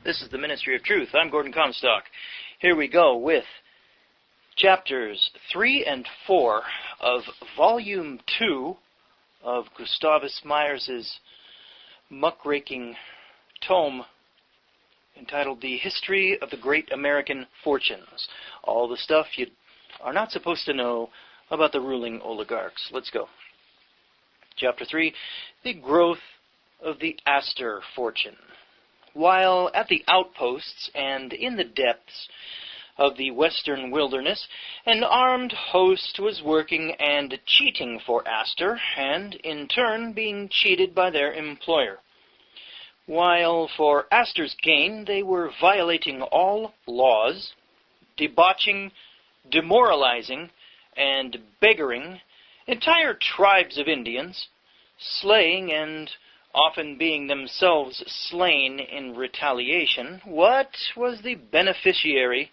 This is the Ministry of Truth. I'm Gordon Comstock. Here we go with chapters 3 and 4 of Volume 2 of Gustavus Myers's muckraking tome entitled The History of the Great American Fortunes. All the stuff you are not supposed to know about the ruling oligarchs. Let's go. Chapter 3, The Growth of the Astor Fortune. While at the outposts and in the depths of the western wilderness, an armed host was working and cheating for Astor, and in turn being cheated by their employer. While for Astor's gain they were violating all laws, debauching, demoralizing, and beggaring entire tribes of Indians, slaying and often being themselves slain in retaliation, what was the beneficiary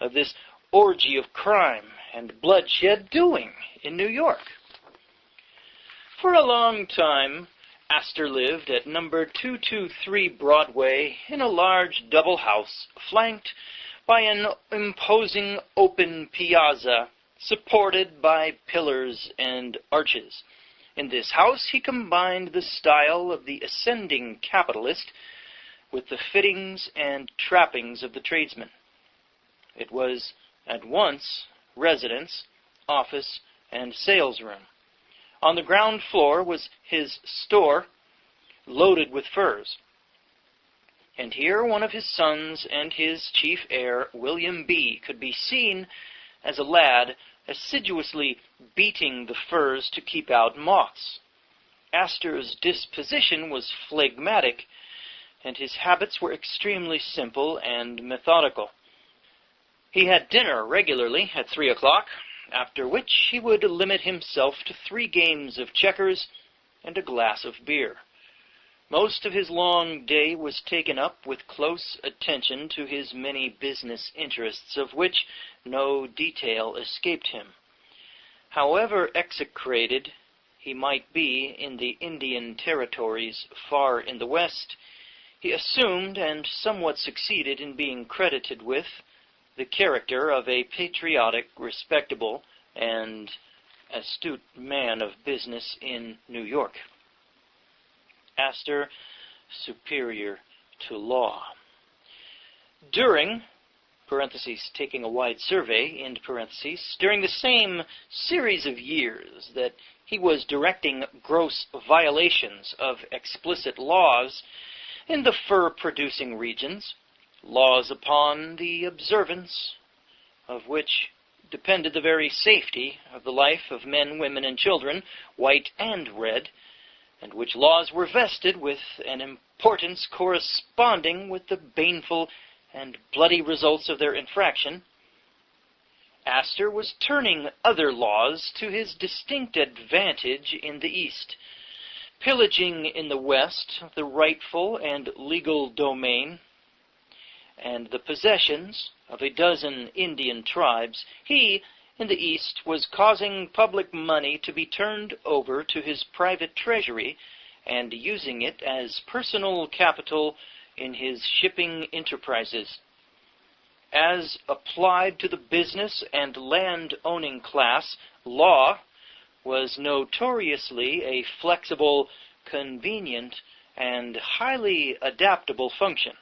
of this orgy of crime and bloodshed doing in New York? For a long time, Astor lived at number 223 Broadway in a large double house flanked by an imposing open piazza supported by pillars and arches. In this house he combined the style of the ascending capitalist with the fittings and trappings of the tradesman. It was at once residence, office, and sales room. On the ground floor was his store, loaded with furs. And here one of his sons and his chief heir, William B., could be seen as a lad assiduously beating the furs to keep out moths. Astor's disposition was phlegmatic, and his habits were extremely simple and methodical. He had dinner regularly at 3 o'clock, after which he would limit himself to 3 games of checkers and a glass of beer. Most of his long day was taken up with close attention to his many business interests, of which no detail escaped him. However execrated he might be in the Indian territories far in the west, he assumed and somewhat succeeded in being credited with the character of a patriotic, respectable, and astute man of business in New York. Astor, superior to law. During, parentheses, taking a wide survey, end parentheses, during the same series of years that he was directing gross violations of explicit laws in the fur-producing regions, laws upon the observance of which depended the very safety of the life of men, women, and children, white and red, and which laws were vested with an importance corresponding with the baneful and bloody results of their infraction, Astor was turning other laws to his distinct advantage in the East, pillaging in the West the rightful and legal domain and the possessions of a dozen Indian tribes. He, in the East, was causing public money to be turned over to his private treasury and using it as personal capital in his shipping enterprises. As applied to the business and land-owning class, law was notoriously a flexible, convenient, and highly adaptable function.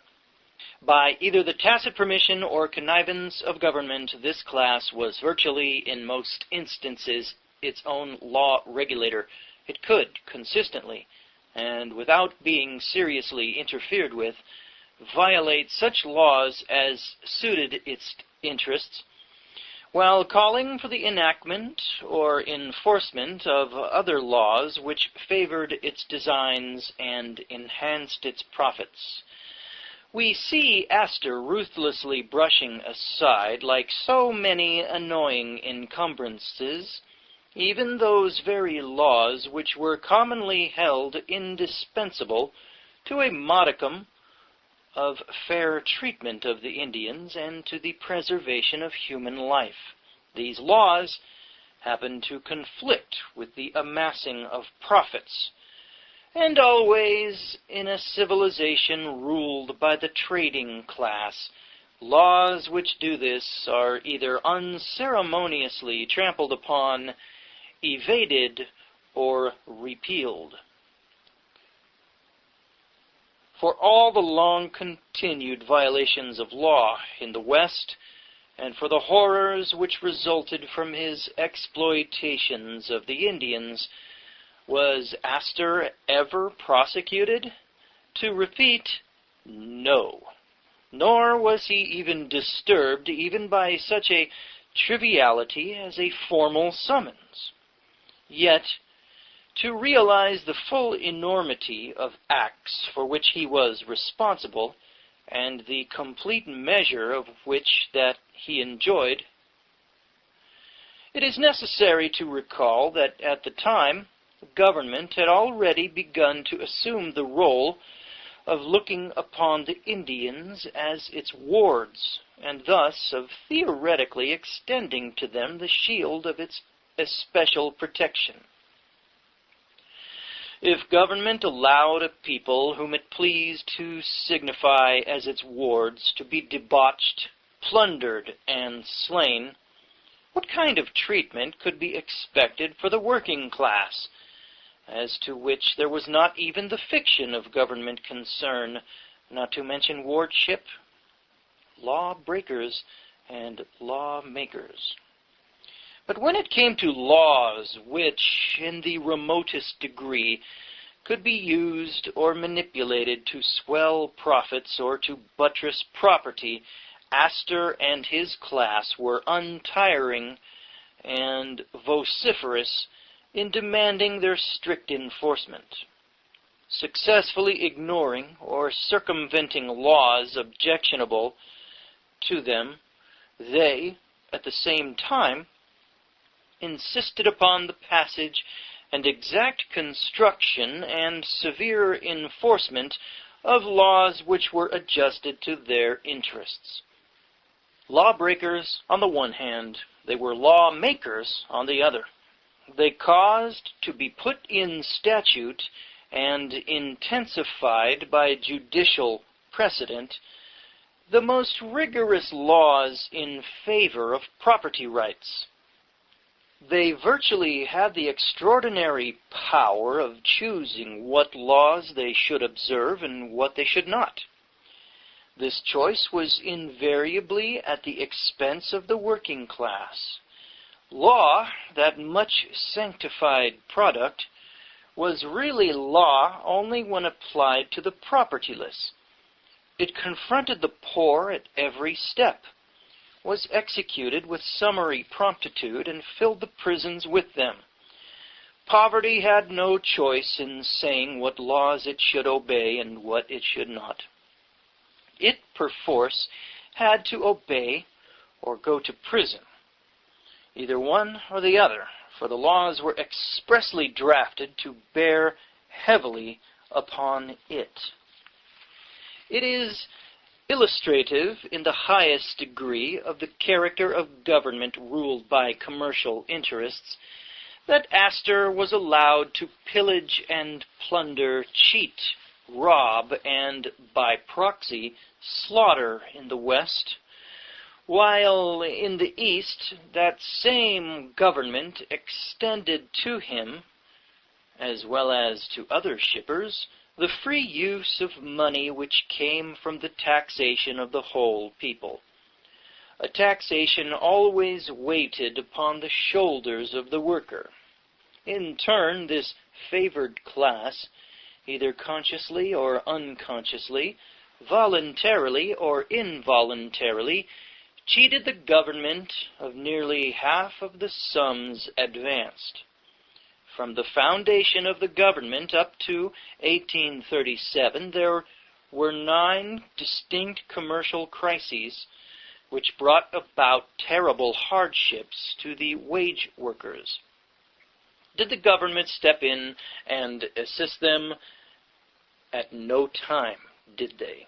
By either the tacit permission or connivance of government, this class was virtually, in most instances, its own law regulator. It could, consistently, and without being seriously interfered with, violate such laws as suited its interests, while calling for the enactment or enforcement of other laws which favored its designs and enhanced its profits. We see Astor ruthlessly brushing aside, like so many annoying encumbrances, even those very laws which were commonly held indispensable to a modicum of fair treatment of the Indians and to the preservation of human life. These laws happen to conflict with the amassing of profits, and always in a civilization ruled by the trading class. Laws which do this are either unceremoniously trampled upon, evaded, or repealed. For all the long-continued violations of law in the West, and for the horrors which resulted from his exploitations of the Indians, was Astor ever prosecuted? To repeat, no. Nor was he even disturbed even by such a triviality as a formal summons. Yet, to realize the full enormity of acts for which he was responsible, and the complete measure of which that he enjoyed, it is necessary to recall that at the time the government had already begun to assume the role of looking upon the Indians as its wards, and thus of theoretically extending to them the shield of its especial protection. If government allowed a people whom it pleased to signify as its wards to be debauched, plundered, and slain, what kind of treatment could be expected for the working class, as to which there was not even the fiction of government concern, not to mention wardship, law-breakers, and law-makers? But when it came to laws which, in the remotest degree, could be used or manipulated to swell profits or to buttress property, Astor and his class were untiring and vociferous in demanding their strict enforcement. Successfully ignoring or circumventing laws objectionable to them, they, at the same time, insisted upon the passage and exact construction and severe enforcement of laws which were adjusted to their interests. Lawbreakers on the one hand, they were lawmakers on the other. They caused to be put in statute and intensified by judicial precedent the most rigorous laws in favor of property rights. They virtually had the extraordinary power of choosing what laws they should observe and what they should not. This choice was invariably at the expense of the working class. Law, that much sanctified product, was really law only when applied to the propertyless. It confronted the poor at every step, was executed with summary promptitude, and filled the prisons with them. Poverty had no choice in saying what laws it should obey and what it should not. It, perforce, had to obey or go to prison, either one or the other, for the laws were expressly drafted to bear heavily upon it. It is illustrative in the highest degree of the character of government ruled by commercial interests that Astor was allowed to pillage and plunder, cheat, rob, and, by proxy, slaughter in the West, while in the East that same government extended to him, as well as to other shippers, the free use of money which came from the taxation of the whole people, a taxation always weighted upon the shoulders of the worker. In turn, this favored class, either consciously or unconsciously, voluntarily or involuntarily, cheated the government of nearly half of the sums advanced. From the foundation of the government up to 1837, there were 9 distinct commercial crises which brought about terrible hardships to the wage workers. Did the government step in and assist them? At no time did they.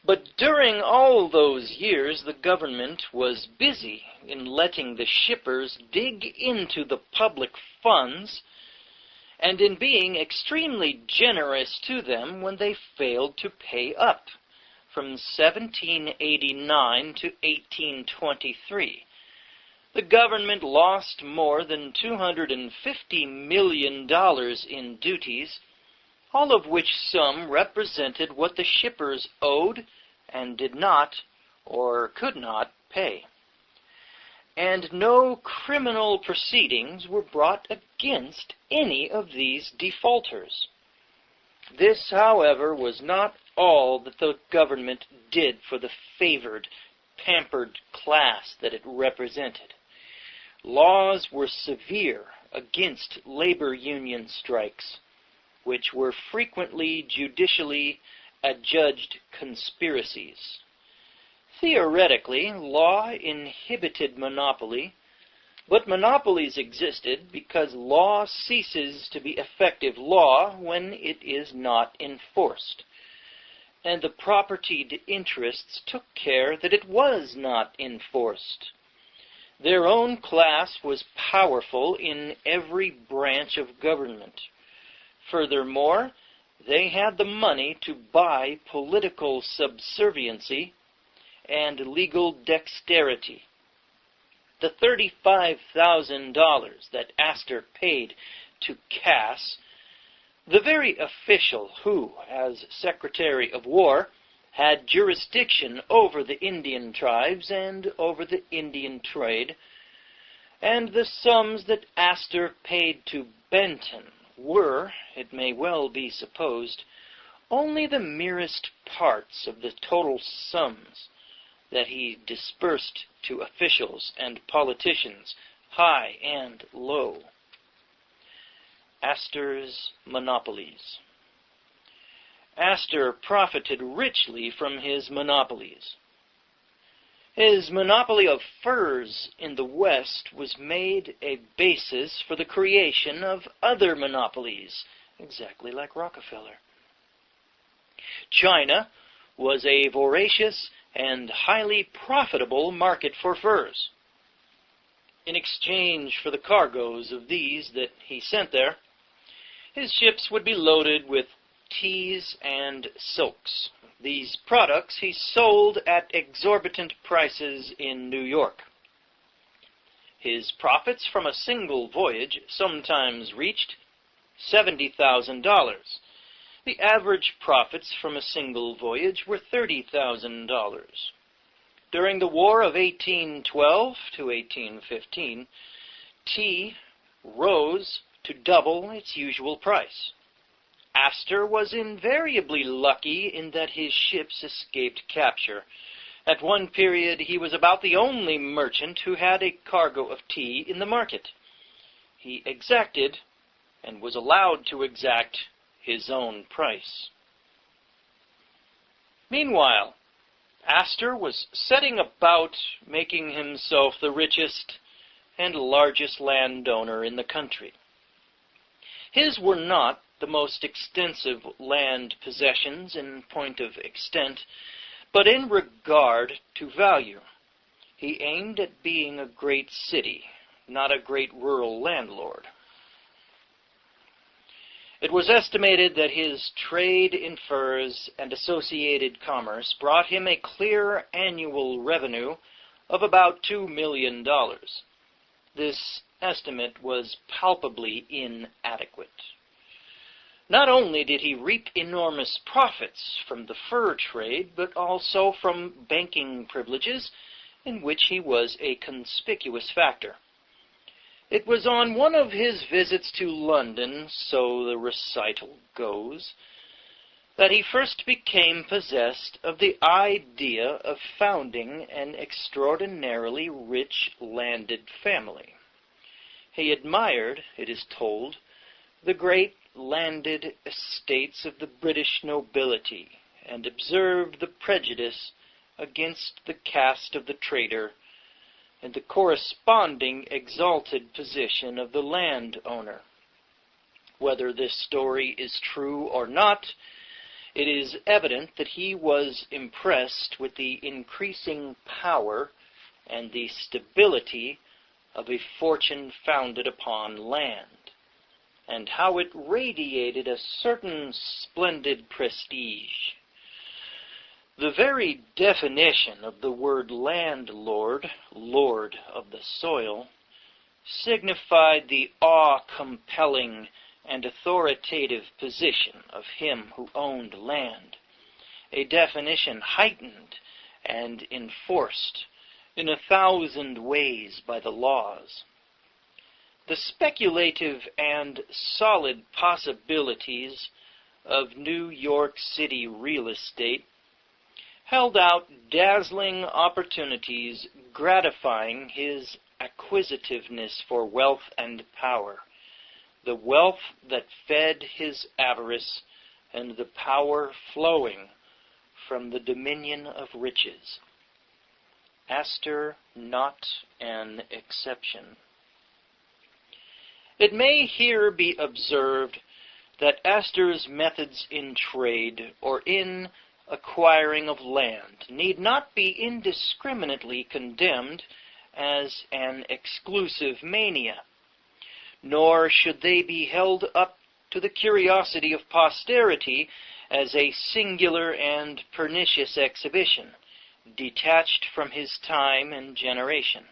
But during all those years, the government was busy in letting the shippers dig into the public funds and in being extremely generous to them when they failed to pay up, from 1789 to 1823. The government lost more than $250 million in duties, all of which sum represented what the shippers owed and did not or could not pay. And no criminal proceedings were brought against any of these defaulters. This, however, was not all that the government did for the favored, pampered class that it represented. Laws were severe against labor union strikes, which were frequently judicially adjudged conspiracies. Theoretically, law inhibited monopoly, but monopolies existed because law ceases to be effective law when it is not enforced, and the propertied interests took care that it was not enforced. Their own class was powerful in every branch of government. Furthermore, they had the money to buy political subserviency and legal dexterity. The $35,000 that Astor paid to Cass, the very official who, as Secretary of War, had jurisdiction over the Indian tribes and over the Indian trade, and the sums that Astor paid to Benton were, it may well be supposed, only the merest parts of the total sums that he dispersed to officials and politicians, high and low. Astor's monopolies. Astor profited richly from his monopolies. His monopoly of furs in the West was made a basis for the creation of other monopolies, exactly like Rockefeller. China was a voracious and highly profitable market for furs. In exchange for the cargoes of these that he sent there, his ships would be loaded with teas and silks. These products he sold at exorbitant prices in New York. His profits from a single voyage sometimes reached $70,000. The average profits from a single voyage were $30,000. During the War of 1812 to 1815, tea rose to double its usual price. Astor was invariably lucky in that his ships escaped capture. At one period, he was about the only merchant who had a cargo of tea in the market. He exacted, and was allowed to exact, his own price. Meanwhile, Astor was setting about making himself the richest and largest landowner in the country. His were not the most extensive land possessions in point of extent, but in regard to value. He aimed at being a great city, not a great rural landlord. It was estimated that his trade in furs and associated commerce brought him a clear annual revenue of about $2 million. This estimate was palpably inadequate. Not only did he reap enormous profits from the fur trade, but also from banking privileges in which he was a conspicuous factor. It was on one of his visits to London, so the recital goes, that he first became possessed of the idea of founding an extraordinarily rich landed family. He admired, it is told, the great landed estates of the British nobility, and observed the prejudice against the caste of the trader, and the corresponding exalted position of the landowner. Whether this story is true or not, it is evident that he was impressed with the increasing power and the stability of a fortune founded upon land, and how it radiated a certain splendid prestige. The very definition of the word landlord, lord of the soil, signified the awe-compelling and authoritative position of him who owned land, a definition heightened and enforced in 1,000 ways by the laws. The speculative and solid possibilities of New York City real estate held out dazzling opportunities gratifying his acquisitiveness for wealth and power, the wealth that fed his avarice and the power flowing from the dominion of riches. Astor not an exception. It may here be observed that Astor's methods in trade or in acquiring of land need not be indiscriminately condemned as an exclusive mania, nor should they be held up to the curiosity of posterity as a singular and pernicious exhibition, detached from his time and generation,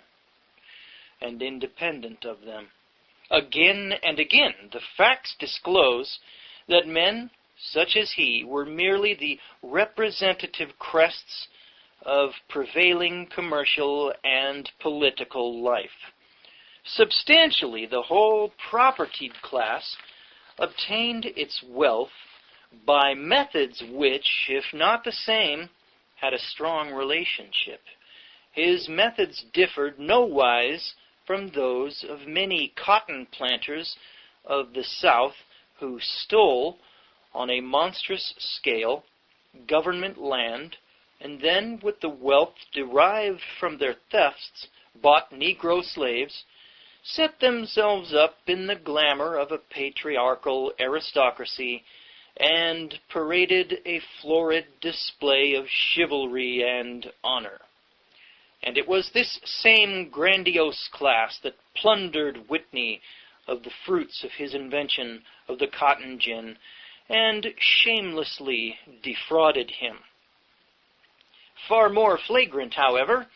and independent of them. Again and again the facts disclose that men such as he were merely the representative crests of prevailing commercial and political life. Substantially, the whole propertied class obtained its wealth by methods which, if not the same, had a strong relationship. His methods differed nowise from those of many cotton planters of the South who stole, on a monstrous scale, government land, and then, with the wealth derived from their thefts, bought Negro slaves, set themselves up in the glamour of a patriarchal aristocracy, and paraded a florid display of chivalry and honor. And it was this same grandiose class that plundered Whitney of the fruits of his invention of the cotton gin, and shamelessly defrauded him. Far more flagrant, however,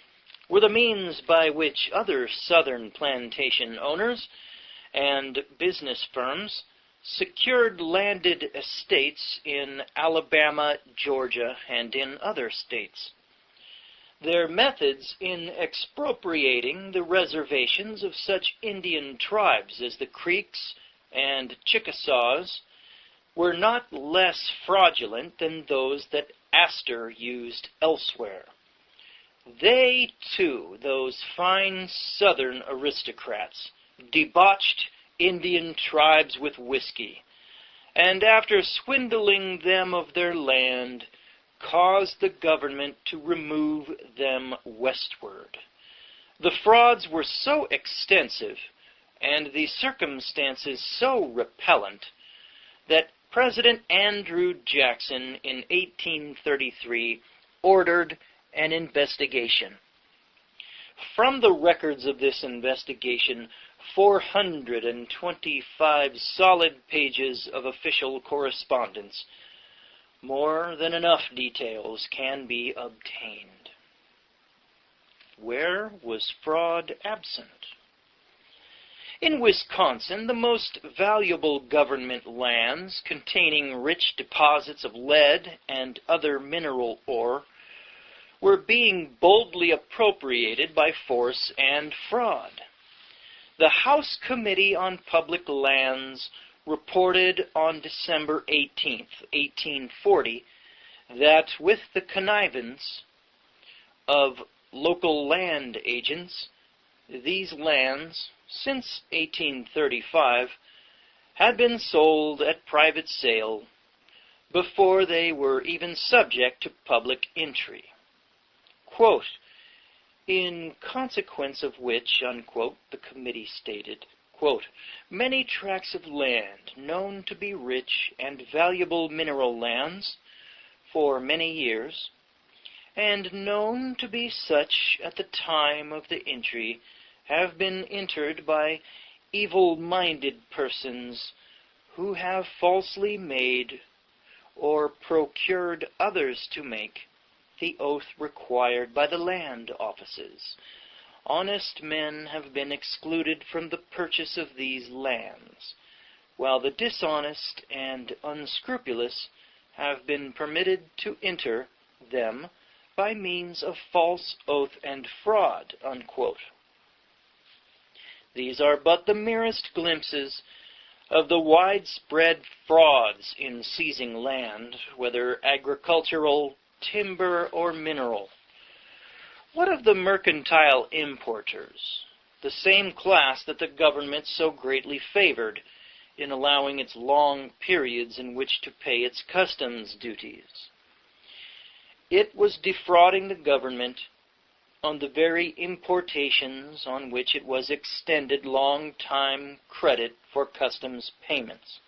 were the means by which other Southern plantation owners and business firms secured landed estates in Alabama, Georgia, and in other states. Their methods in expropriating the reservations of such Indian tribes as the Creeks and Chickasaws were not less fraudulent than those that Astor used elsewhere. They, too, those fine Southern aristocrats, debauched Indian tribes with whiskey, and after swindling them of their land, caused the government to remove them westward. The frauds were so extensive, and the circumstances so repellent, that President Andrew Jackson in 1833 ordered an investigation. From the records of this investigation, 425 solid pages of official correspondence, more than enough details can be obtained. Where was fraud absent? In Wisconsin, the most valuable government lands containing rich deposits of lead and other mineral ore were being boldly appropriated by force and fraud. The House Committee on Public Lands reported on December 18, 1840, that with the connivance of local land agents, these lands, since 1835, had been sold at private sale before they were even subject to public entry. Quote, in consequence of which, unquote, the committee stated, quote, many tracts of land known to be rich and valuable mineral lands for many years, and known to be such at the time of the entry, have been entered by evil-minded persons who have falsely made or procured others to make the oath required by the land offices. Honest men have been excluded from the purchase of these lands, while the dishonest and unscrupulous have been permitted to enter them by means of false oath and fraud." Unquote. These are but the merest glimpses of the widespread frauds in seizing land, whether agricultural, timber, or mineral. What of the mercantile importers, the same class that the government so greatly favored in allowing its long periods in which to pay its customs duties? It was defrauding the government on the very importations on which it was extended long-time credit for customs payments.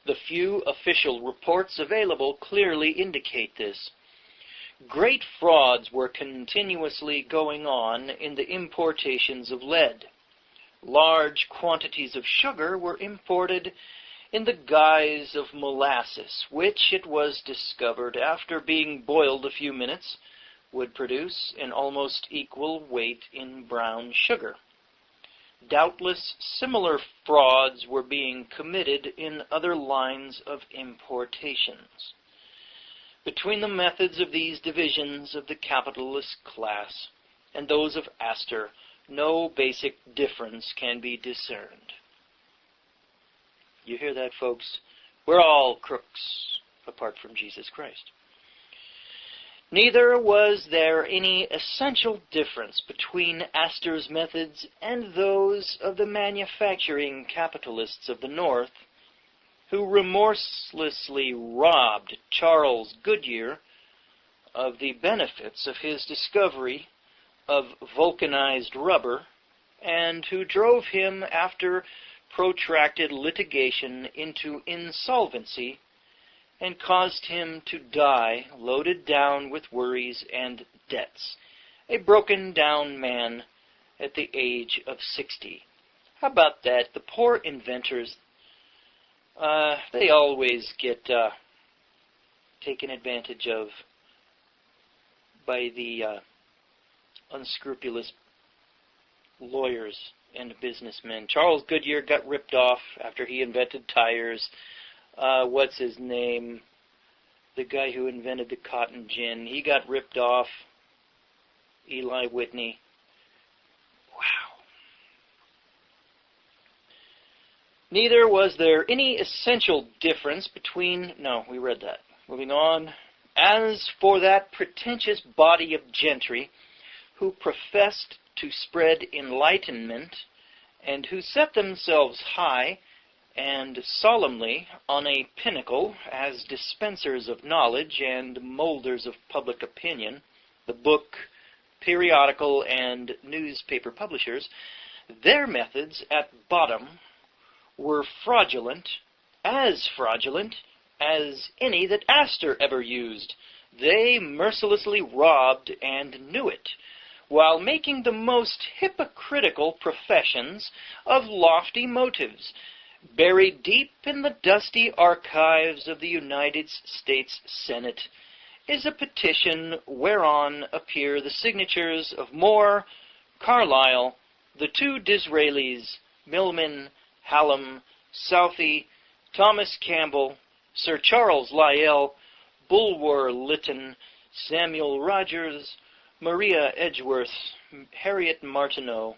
The few official reports available clearly indicate this. Great frauds were continuously going on in the importations of lead. Large quantities of sugar were imported in the guise of molasses, which, it was discovered, after being boiled a few minutes, would produce an almost equal weight in brown sugar. Doubtless similar frauds were being committed in other lines of importations. Between the methods of these divisions of the capitalist class and those of Astor, no basic difference can be discerned. You hear that, folks? We're all crooks apart from Jesus Christ. Neither was there any essential difference between Astor's methods and those of the manufacturing capitalists of the North, who remorselessly robbed Charles Goodyear of the benefits of his discovery of vulcanized rubber, and who drove him, after protracted litigation, into insolvency, and caused him to die loaded down with worries and debts, a broken-down man at the age of 60. How about that? The poor inventors, they always get taken advantage of by the unscrupulous lawyers and businessmen. Charles Goodyear got ripped off after he invented tires. What's his name? The guy who invented the cotton gin. He got ripped off. Eli Whitney. Wow. Neither was there any essential difference between... No, we read that. Moving on. As for that pretentious body of gentry who professed to spread enlightenment and who set themselves high and solemnly on a pinnacle as dispensers of knowledge and molders of public opinion, the book, periodical, and newspaper publishers, their methods at bottom were fraudulent as any that Astor ever used. They mercilessly robbed and knew it, while making the most hypocritical professions of lofty motives, buried deep in the dusty archives of the United States Senate is a petition whereon appear the signatures of Moore, Carlyle, the two Disraelis, Milman, Hallam, Southey, Thomas Campbell, Sir Charles Lyell, Bulwer Lytton, Samuel Rogers, Maria Edgeworth, Harriet Martineau,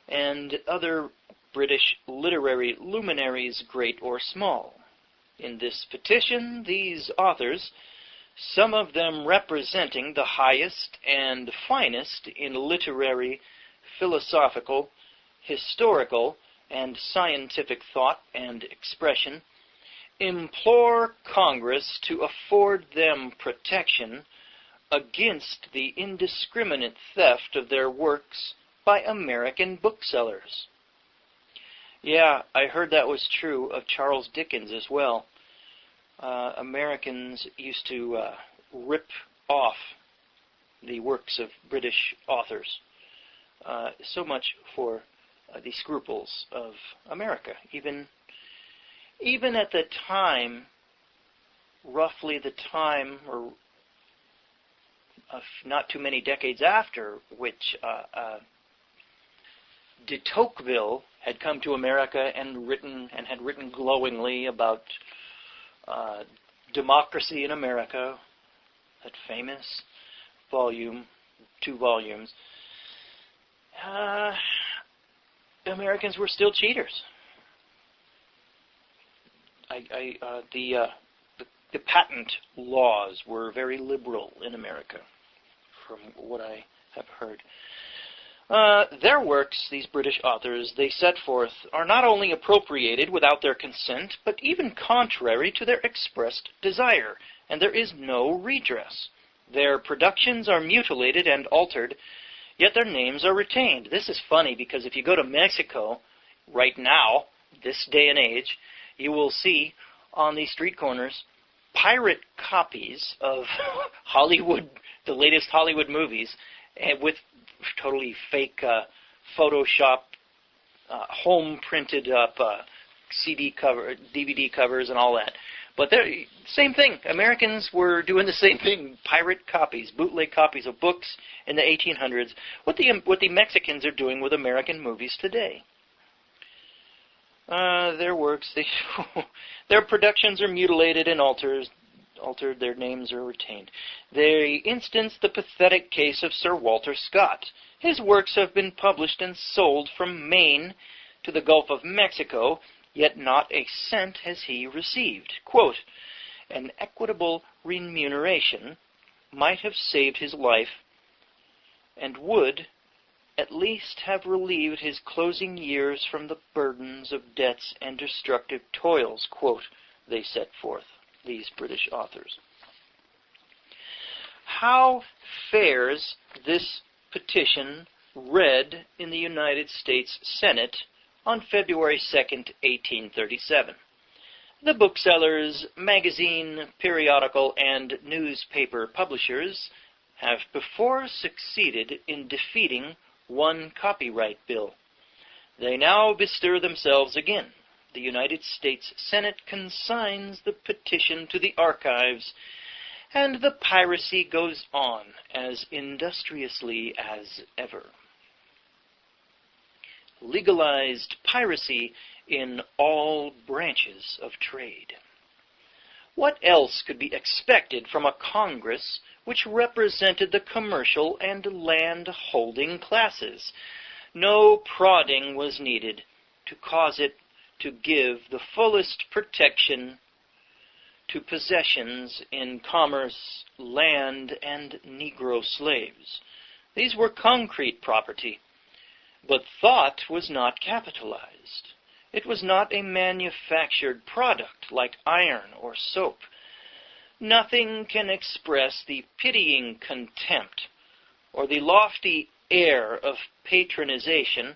and other British literary luminaries, great or small. In this petition, these authors, some of them representing the highest and finest in literary, philosophical, historical, and scientific thought and expression, implore Congress to afford them protection against the indiscriminate theft of their works by American booksellers. Yeah, I heard that was true of Charles Dickens as well. Americans used to rip off the works of British authors. So much for the scruples of America. Even even at the time, roughly the time, or not too many decades after, which de Tocqueville had come to America and had written glowingly about democracy in America, that famous volume, 2 volumes. Americans were still cheaters. The patent laws were very liberal in America, from what I have heard. Their works, these British authors, they set forth, are not only appropriated without their consent, but even contrary to their expressed desire, and there is no redress. Their productions are mutilated and altered, yet their names are retained. This is funny, because if you go to Mexico right now, this day and age, you will see on the street corners pirate copies of Hollywood, the latest Hollywood movies, with totally fake Photoshop, home printed up CD cover, DVD covers, and all that. But same thing. Americans were doing the same thing. Pirate copies, bootleg copies of books in the 1800s. What the Mexicans are doing with American movies today. Their works, their productions are mutilated and altered. Their names are retained. They instance the pathetic case of Sir Walter Scott. His works have been published and sold from Maine to the Gulf of Mexico, yet not a cent has he received. Quote, an equitable remuneration might have saved his life and would at least have relieved his closing years from the burdens of debts and destructive toils, quote, they set forth, these British authors. How fares this petition read in the United States Senate on February 2nd, 1837? The booksellers, magazine, periodical, and newspaper publishers have before succeeded in defeating one copyright bill. They now bestir themselves again. The United States Senate consigns the petition to the archives, and the piracy goes on as industriously as ever. Legalized piracy in all branches of trade. What else could be expected from a Congress which represented the commercial and land-holding classes? No prodding was needed to cause it to give the fullest protection to possessions in commerce, land, and Negro slaves. These were concrete property, but thought was not capitalized. It was not a manufactured product like iron or soap. Nothing can express the pitying contempt or the lofty air of patronization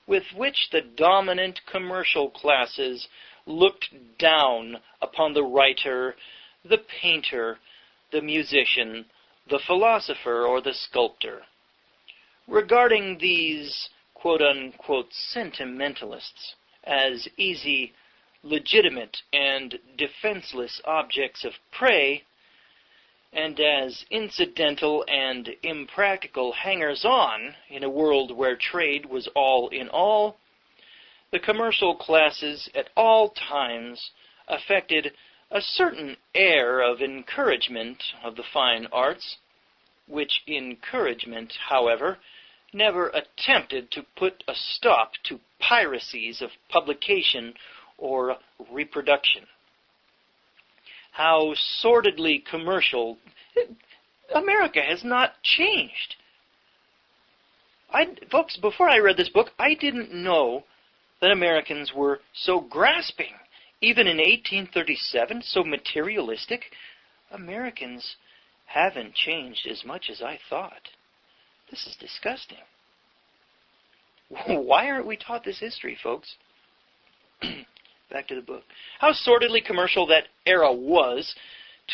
with which the dominant commercial classes looked down upon the writer, the painter, the musician, the philosopher, or the sculptor. Regarding these quote-unquote sentimentalists as easy, legitimate, and defenseless objects of prey, and as incidental and impractical hangers-on in a world where trade was all in all, the commercial classes at all times affected a certain air of encouragement of the fine arts, which encouragement, however, never attempted to put a stop to piracies of publication or reproduction. How sordidly commercial. America has not changed. Folks, before I read this book, I didn't know that Americans were so grasping. Even in 1837, so materialistic. Americans haven't changed as much as I thought. This is disgusting. Why aren't we taught this history, folks? Back to the book. How sordidly commercial that era was,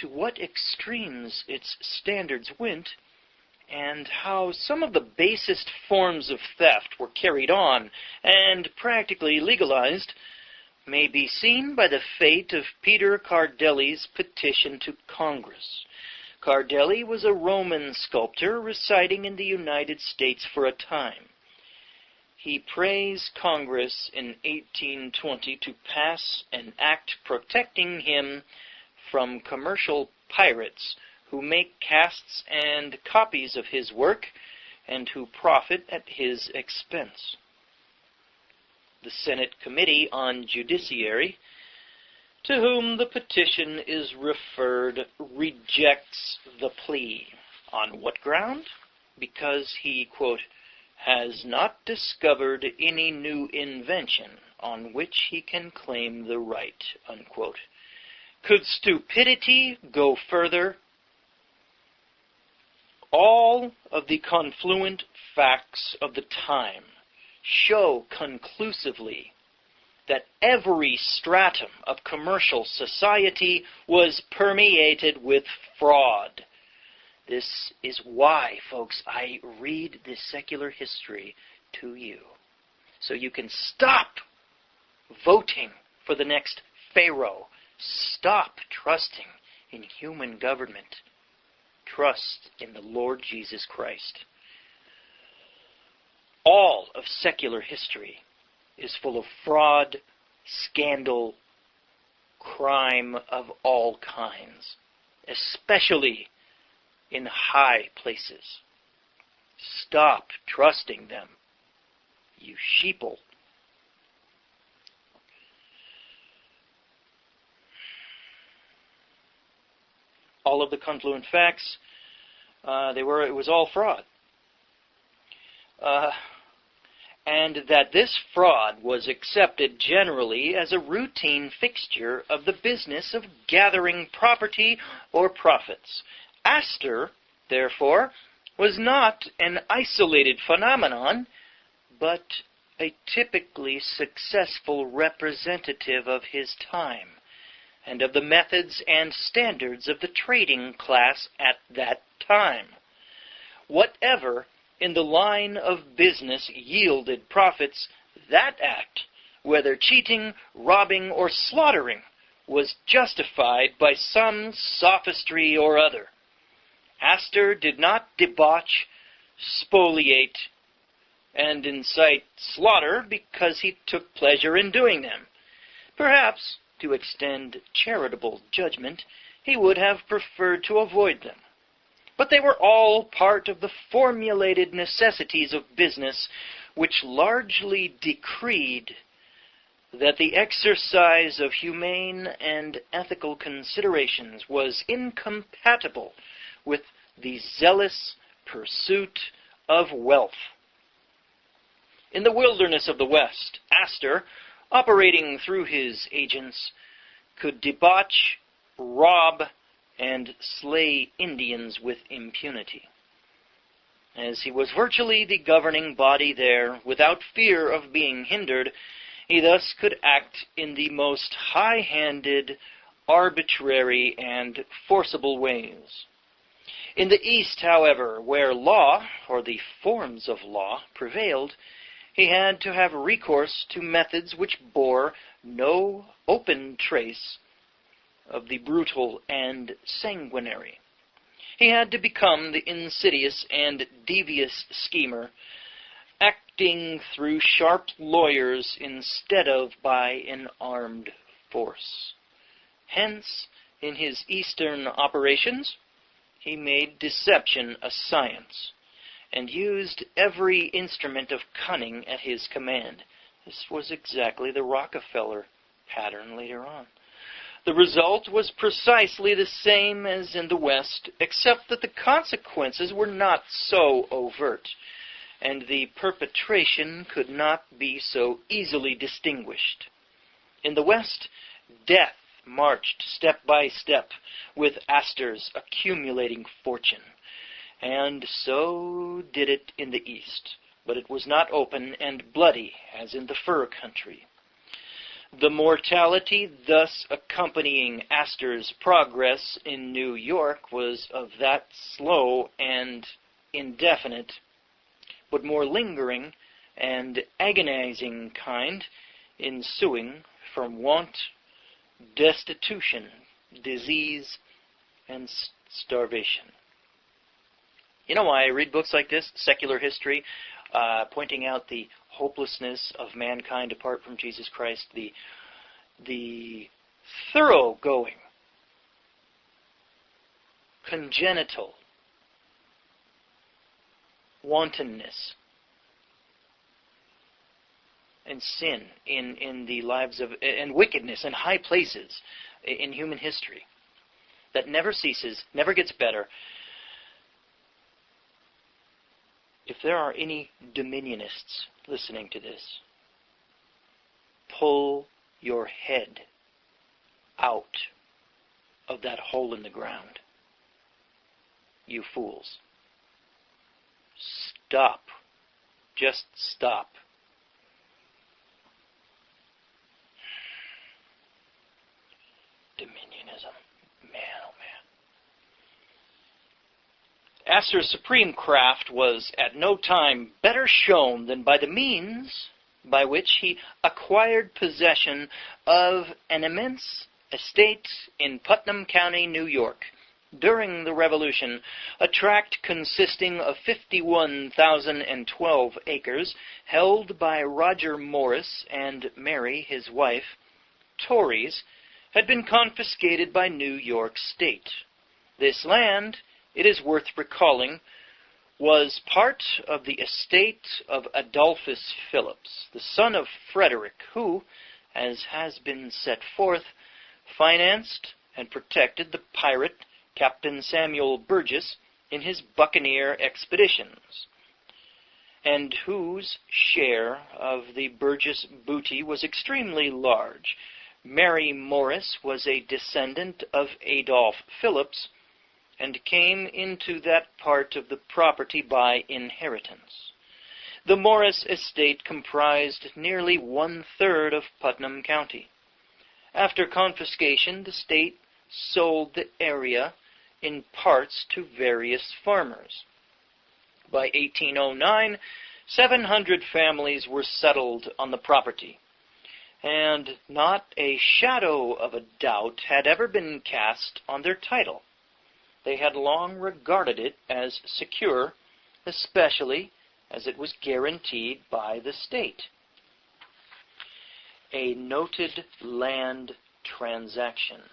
to what extremes its standards went, and how some of the basest forms of theft were carried on and practically legalized may be seen by the fate of Peter Cardelli's petition to Congress. Cardelli was a Roman sculptor residing in the United States for a time. He prays Congress in 1820 to pass an act protecting him from commercial pirates who make casts and copies of his work and who profit at his expense. The Senate Committee on Judiciary, to whom the petition is referred, rejects the plea. On what ground? Because he, quote, has not discovered any new invention on which he can claim the right, unquote. Could stupidity go further? All of the confluent facts of the time show conclusively that every stratum of commercial society was permeated with fraud. This is why, folks, I read this secular history to you, so you can stop voting for the next Pharaoh. Stop trusting in human government. Trust in the Lord Jesus Christ. All of secular history is full of fraud, scandal, crime of all kinds, especially in high places. Stop trusting them, you sheeple. All of the confluent facts, it was all fraud. And that this fraud was accepted generally as a routine fixture of the business of gathering property or profits. Astor, therefore, was not an isolated phenomenon, but a typically successful representative of his time and of the methods and standards of the trading class at that time. Whatever in the line of business yielded profits, that act, whether cheating, robbing, or slaughtering, was justified by some sophistry or other. Astor did not debauch, spoliate, and incite slaughter because he took pleasure in doing them. Perhaps, to extend charitable judgment, he would have preferred to avoid them. But they were all part of the formulated necessities of business, which largely decreed that the exercise of humane and ethical considerations was incompatible with the zealous pursuit of wealth. In the wilderness of the West, Astor, operating through his agents, could debauch, rob, and slay Indians with impunity. As he was virtually the governing body there, without fear of being hindered, he thus could act in the most high-handed, arbitrary, and forcible ways. In the East, however, where law, or the forms of law, prevailed, he had to have recourse to methods which bore no open trace of the brutal and sanguinary. He had to become the insidious and devious schemer, acting through sharp lawyers instead of by an armed force. Hence, in his Eastern operations, he made deception a science, and used every instrument of cunning at his command. This was exactly the Rockefeller pattern later on. The result was precisely the same as in the West, except that the consequences were not so overt, and the perpetration could not be so easily distinguished. In the West, death marched step by step with Astor's accumulating fortune, and so did it in the East, but it was not open and bloody as in the fur country. The mortality thus accompanying Astor's progress in New York was of that slow and indefinite, but more lingering and agonizing kind ensuing from want, destitution, disease, and starvation. You know why I read books like this, secular history, pointing out the hopelessness of mankind apart from Jesus Christ, the thoroughgoing, congenital wantonness and sin in the lives of, and wickedness in high places in human history that never ceases, never gets better. If there are any dominionists listening to this, pull your head out of that hole in the ground. You fools. Stop. Just stop. Dominionism. Man, oh man. Astor's supreme craft was at no time better shown than by the means by which he acquired possession of an immense estate in Putnam County, New York, during the Revolution, a tract consisting of 51,012 acres, held by Roger Morris and Mary, his wife, Tories, had been confiscated by New York State. This land, it is worth recalling, was part of the estate of Adolphus Phillips, the son of Frederick, who, as has been set forth, financed and protected the pirate Captain Samuel Burgess in his buccaneer expeditions, and whose share of the Burgess booty was extremely large. Mary Morris was a descendant of Adolph Phillips, and came into that part of the property by inheritance. The Morris estate comprised nearly 1/3 of Putnam County. After confiscation, the state sold the area in parts to various farmers. By 1809, 700 families were settled on the property, and not a shadow of a doubt had ever been cast on their title. They had long regarded it as secure, especially as it was guaranteed by the state. A noted land transaction.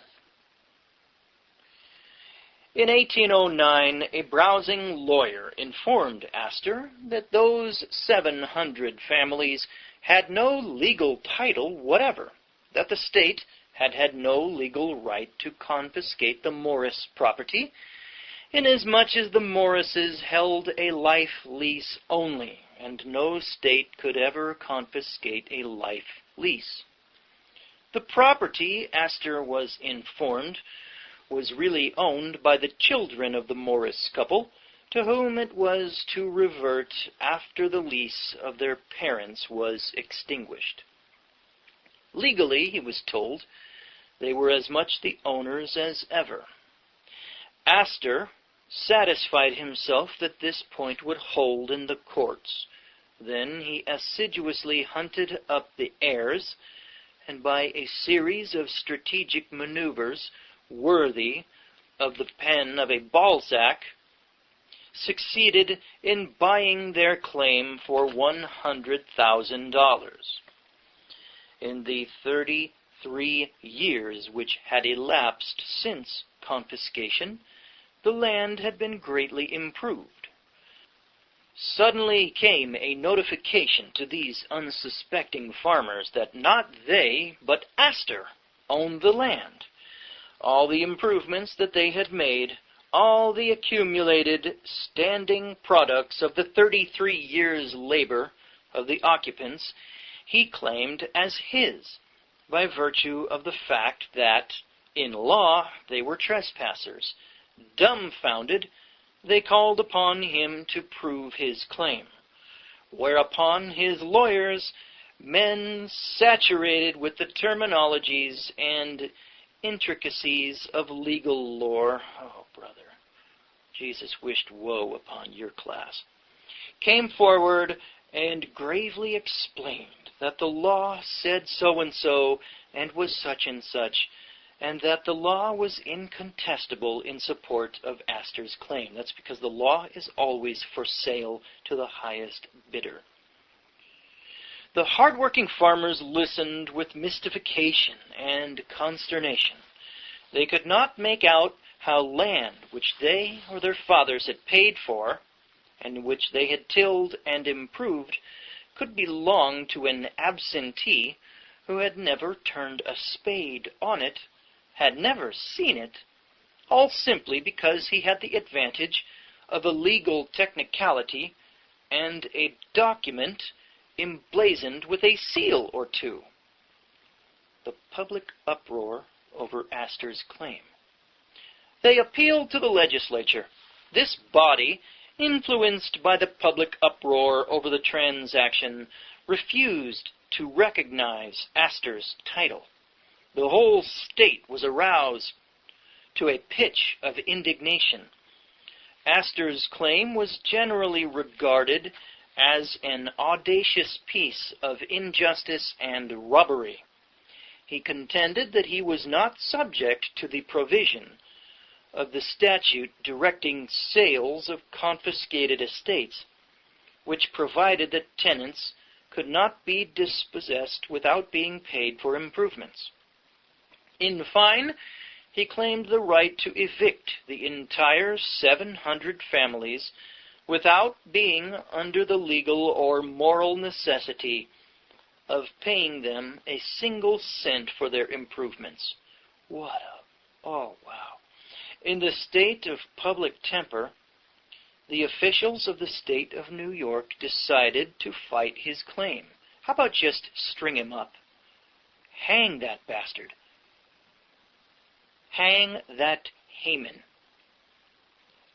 In 1809, a browsing lawyer informed Astor that those 700 families had no legal title whatever, that the state had had no legal right to confiscate the Morris property, inasmuch as the Morrises held a life lease only, and no state could ever confiscate a life lease. The property, Astor was informed, was really owned by the children of the Morris couple, to whom it was to revert after the lease of their parents was extinguished. Legally, he was told, they were as much the owners as ever. Astor satisfied himself that this point would hold in the courts. Then he assiduously hunted up the heirs, and by a series of strategic maneuvers worthy of the pen of a Balzac, succeeded in buying their claim for $100,000. In the 33 years which had elapsed since confiscation, the land had been greatly improved. Suddenly came a notification to these unsuspecting farmers that not they, but Astor, owned the land. All the improvements that they had made, all the accumulated standing products of the 33 years' labor of the occupants, he claimed as his, by virtue of the fact that, in law, they were trespassers. Dumbfounded, they called upon him to prove his claim, whereupon his lawyers, men saturated with the terminologies and intricacies of legal lore, oh, brother, Jesus wished woe upon your class, came forward and gravely explained that the law said so-and-so, and was such and such, and that the law was incontestable in support of Astor's claim. That's because the law is always for sale to the highest bidder. The hard-working farmers listened with mystification and consternation. They could not make out how land which they or their fathers had paid for, and which they had tilled and improved, could belong to an absentee who had never turned a spade on it, had never seen it, all simply because he had the advantage of a legal technicality and a document emblazoned with a seal or two. The public uproar over Astor's claim. They appealed to the legislature. This body, influenced by the public uproar over the transaction, refused to recognize Astor's title. The whole state was aroused to a pitch of indignation. Astor's claim was generally regarded as an audacious piece of injustice and robbery. He contended that he was not subject to the provision of the statute directing sales of confiscated estates, which provided that tenants could not be dispossessed without being paid for improvements. In fine, he claimed the right to evict the entire 700 families without being under the legal or moral necessity of paying them a single cent for their improvements. Oh, wow. In the state of public temper, the officials of the state of New York decided to fight his claim. How about just string him up? Hang that bastard. Hang that Haman.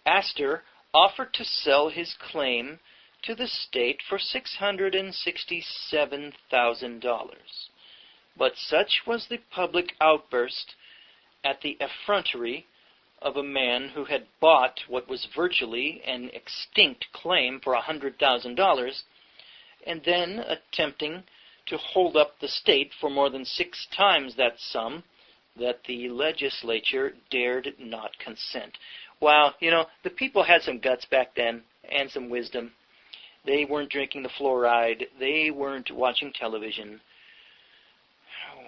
Astor offered to sell his claim to the state for $667,000. But such was the public outburst at the effrontery of a man who had bought what was virtually an extinct claim for $100,000, and then attempting to hold up the state for more than 6 times that sum, that the legislature dared not consent. Wow, the people had some guts back then, and some wisdom. They weren't drinking the fluoride. They weren't watching television. Oh,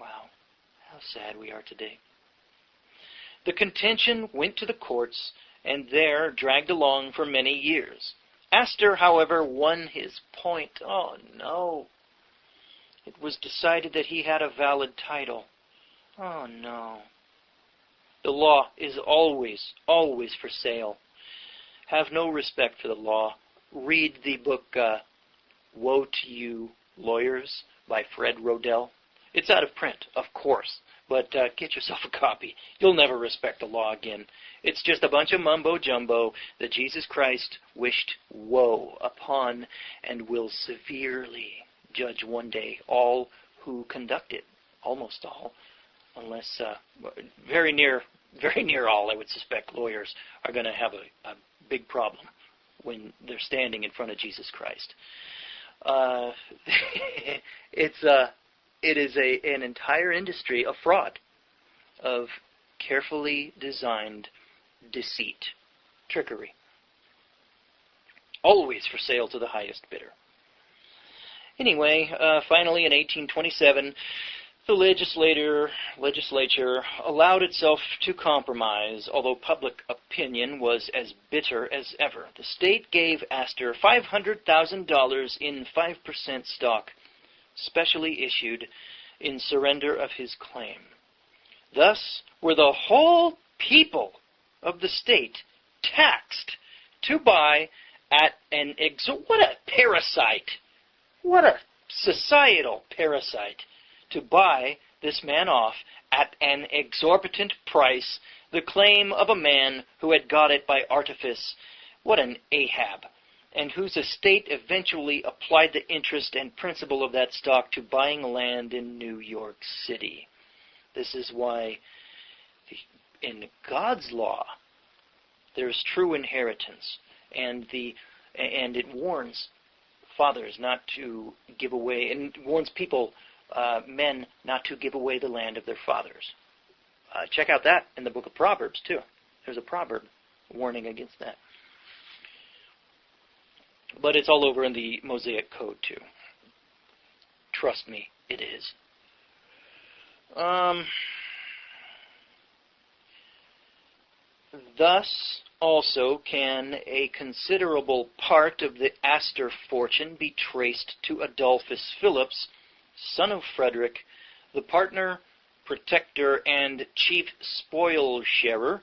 wow, how sad we are today. The contention went to the courts, and there dragged along for many years. Astor, however, won his point. Oh, no. It was decided that he had a valid title. Oh, no. The law is always, always for sale. Have no respect for the law. Read the book Woe to You, Lawyers by Fred Rodell. It's out of print, of course, but get yourself a copy. You'll never respect the law again. It's just a bunch of mumbo-jumbo that Jesus Christ wished woe upon and will severely judge one day all who conduct it. Almost all. Unless very near all, I would suspect, lawyers are going to have a big problem when they're standing in front of Jesus Christ. It is an entire industry of fraud, of carefully designed deceit, trickery. Always for sale to the highest bidder. Anyway, finally in 1827, the legislature allowed itself to compromise, although public opinion was as bitter as ever. The state gave Astor $500,000 in 5% stock, specially issued in surrender of his claim. Thus were the whole people of the state taxed to buy at an what a parasite! What a societal parasite! To buy this man off at an exorbitant price, the claim of a man who had got it by artifice. What an Ahab! And whose estate eventually applied the interest and principal of that stock to buying land in New York City. This is why in God's law there is true inheritance, and it warns fathers not to give away, and warns people men not to give away the land of their fathers. Check out that in the book of Proverbs, too. There's a proverb warning against that. But it's all over in the Mosaic Code, too. Trust me, it is. Thus, also, can a considerable part of the Astor fortune be traced to Adolphus Phillips, son of Frederick, the partner, protector, and chief spoil-sharer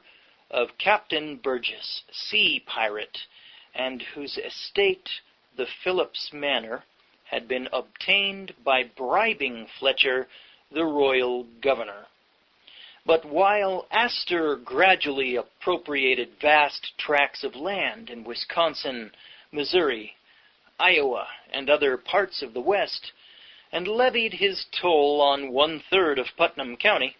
of Captain Burgess, sea pirate, and whose estate, the Phillips Manor, had been obtained by bribing Fletcher, the royal governor. But while Astor gradually appropriated vast tracts of land in Wisconsin, Missouri, Iowa, and other parts of the West, and levied his toll on 1/3 of Putnam County,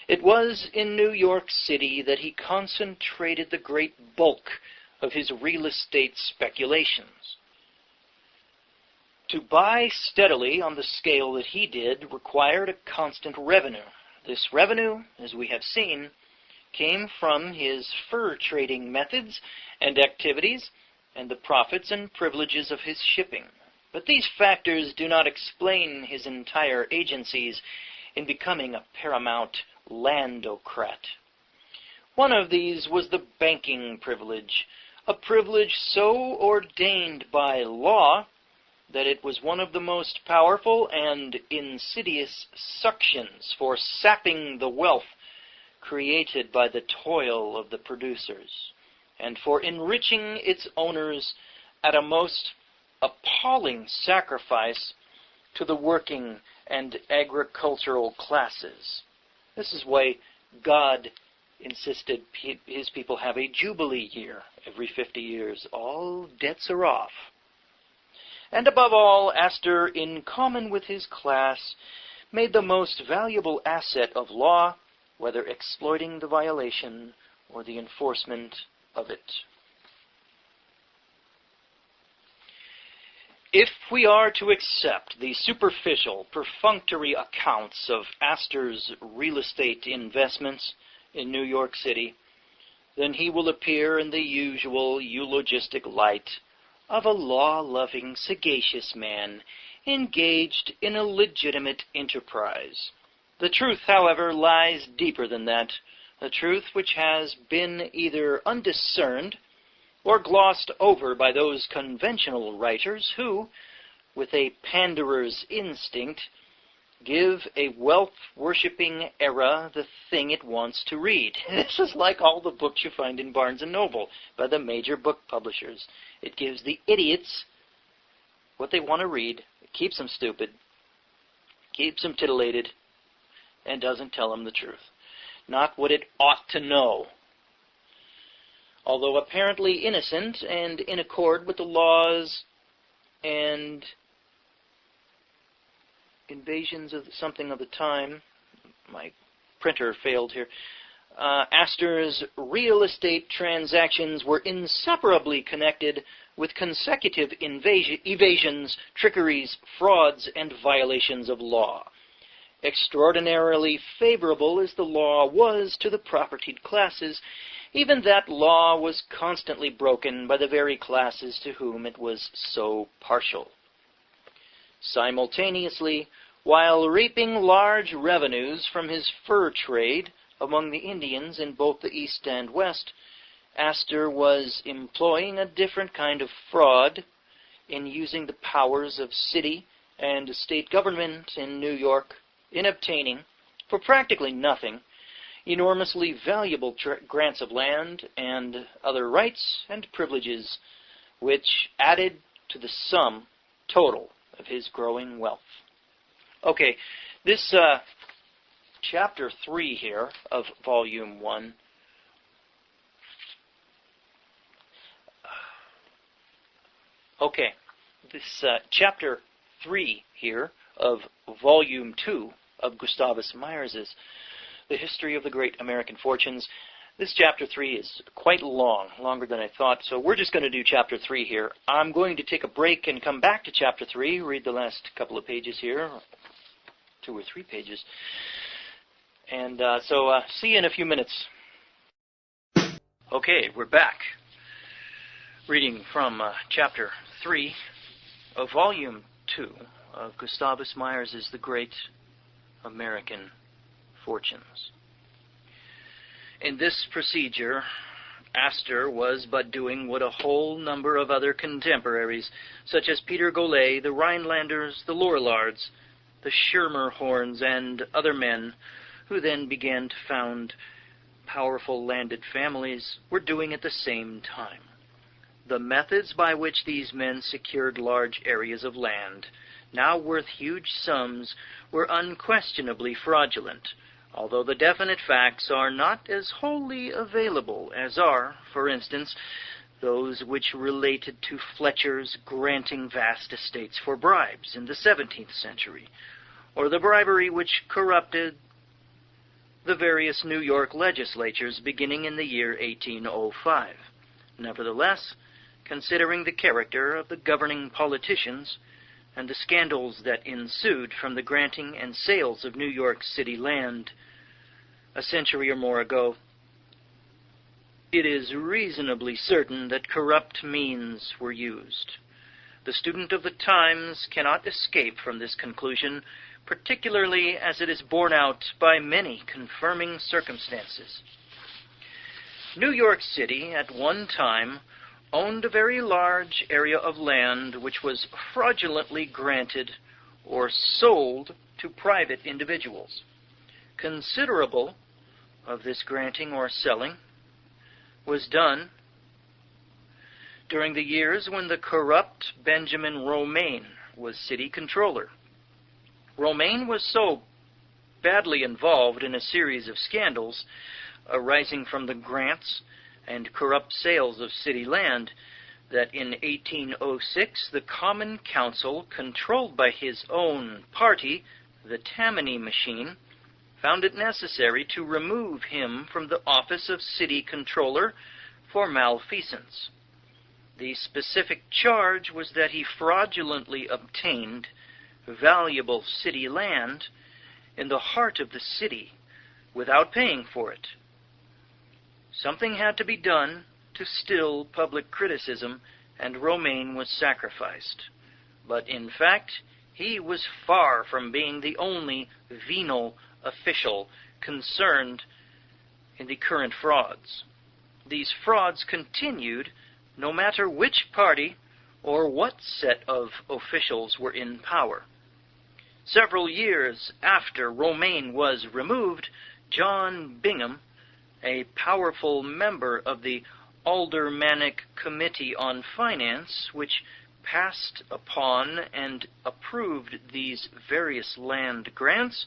it was in New York City that he concentrated the great bulk of his real estate speculations. To buy steadily on the scale that he did required a constant revenue. This revenue, as we have seen, came from his fur trading methods and activities and the profits and privileges of his shipping. But these factors do not explain his entire agencies in becoming a paramount landocrat. One of these was the banking privilege, a privilege so ordained by law that it was one of the most powerful and insidious suctions for sapping the wealth created by the toil of the producers, and for enriching its owners at a most appalling sacrifice to the working and agricultural classes. This is why God insisted his people have a jubilee year every 50 years. All debts are off. And above all, Astor, in common with his class, made the most valuable asset of law, whether exploiting the violation or the enforcement of it. If we are to accept the superficial, perfunctory accounts of Astor's real estate investments in New York City, then he will appear in the usual eulogistic light of a law-loving, sagacious man engaged in a legitimate enterprise. The truth, however, lies deeper than that, a truth which has been either undiscerned or glossed over by those conventional writers who, with a panderer's instinct, give a wealth-worshipping era the thing it wants to read. This is like all the books you find in Barnes & Noble by the major book publishers. It gives the idiots what they want to read, it keeps them stupid, keeps them titillated, and doesn't tell them the truth. Not what it ought to know. Although apparently innocent and in accord with the laws and invasions of something of the time, my printer failed here, Astor's real estate transactions were inseparably connected with consecutive evasions, trickeries, frauds, and violations of law. Extraordinarily favorable as the law was to the propertied classes, even that law was constantly broken by the very classes to whom it was so partial. Simultaneously, while reaping large revenues from his fur trade among the Indians in both the East and West, Astor was employing a different kind of fraud in using the powers of city and state government in New York in obtaining, for practically nothing, enormously valuable grants of land and other rights and privileges, which added to the sum total of his growing wealth. Okay, this chapter 3 here of volume 1 this chapter 3 here of volume 2 of Gustavus Myers's The History of the Great American Fortunes. This chapter 3 is quite long, longer than I thought, so we're just going to do chapter 3 here. I'm going to take a break and come back to chapter 3, read the last couple of pages here, 2 or 3 pages. And see you in a few minutes. Okay, we're back. Reading from Chapter 3 of Volume 2 of Gustavus Myers' The Great American Fortunes. In this procedure, Astor was but doing what a whole number of other contemporaries, such as Peter Golay, the Rhinelanders, the Lorillards, the Schermerhorns, and other men who then began to found powerful landed families, were doing at the same time. The methods by which these men secured large areas of land, now worth huge sums, were unquestionably fraudulent, although the definite facts are not as wholly available as are, for instance, those which related to Fletcher's granting vast estates for bribes in the 17th century, or the bribery which corrupted the various New York legislatures beginning in the year 1805. Nevertheless, considering the character of the governing politicians and the scandals that ensued from the granting and sales of New York City land a century or more ago, it is reasonably certain that corrupt means were used. The student of the times cannot escape from this conclusion, particularly as it is borne out by many confirming circumstances. New York City, at one time, owned a very large area of land which was fraudulently granted or sold to private individuals. Considerable of this granting or selling was done during the years when the corrupt Benjamin Romaine was city controller. Romaine was so badly involved in a series of scandals arising from the grants and corrupt sales of city land that in 1806 the Common Council, controlled by his own party, the Tammany machine, found it necessary to remove him from the office of city controller for malfeasance. The specific charge was that he fraudulently obtained valuable city land in the heart of the city without paying for it. Something had to be done to still public criticism, and Romaine was sacrificed. But in fact, he was far from being the only venal official concerned in the current frauds. These frauds continued no matter which party or what set of officials were in power. Several years after Romaine was removed, John Bingham, a powerful member of the Aldermanic Committee on Finance, which passed upon and approved these various land grants,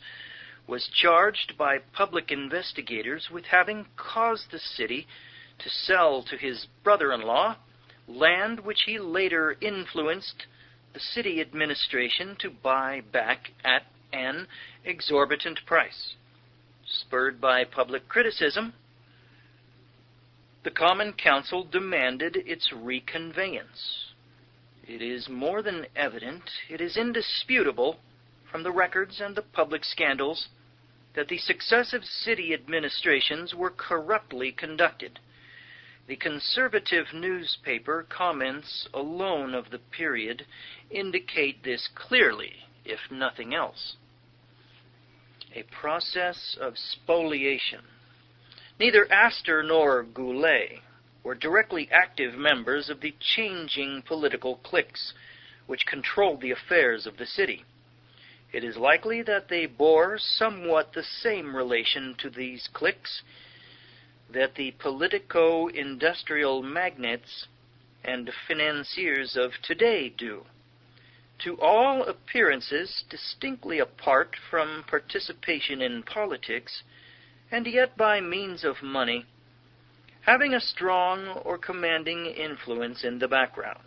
was charged by public investigators with having caused the city to sell to his brother-in-law land which he later influenced the city administration to buy back at an exorbitant price. Spurred by public criticism, the Common Council demanded its reconveyance. It is more than evident, it is indisputable, from the records and the public scandals, that the successive city administrations were corruptly conducted. The conservative newspaper comments alone of the period indicate this clearly, if nothing else. A process of spoliation. Neither Astor nor Goulet were directly active members of the changing political cliques which controlled the affairs of the city. It is likely that they bore somewhat the same relation to these cliques that the politico-industrial magnates and financiers of today do. To all appearances, distinctly apart from participation in politics, and yet by means of money, having a strong or commanding influence in the background.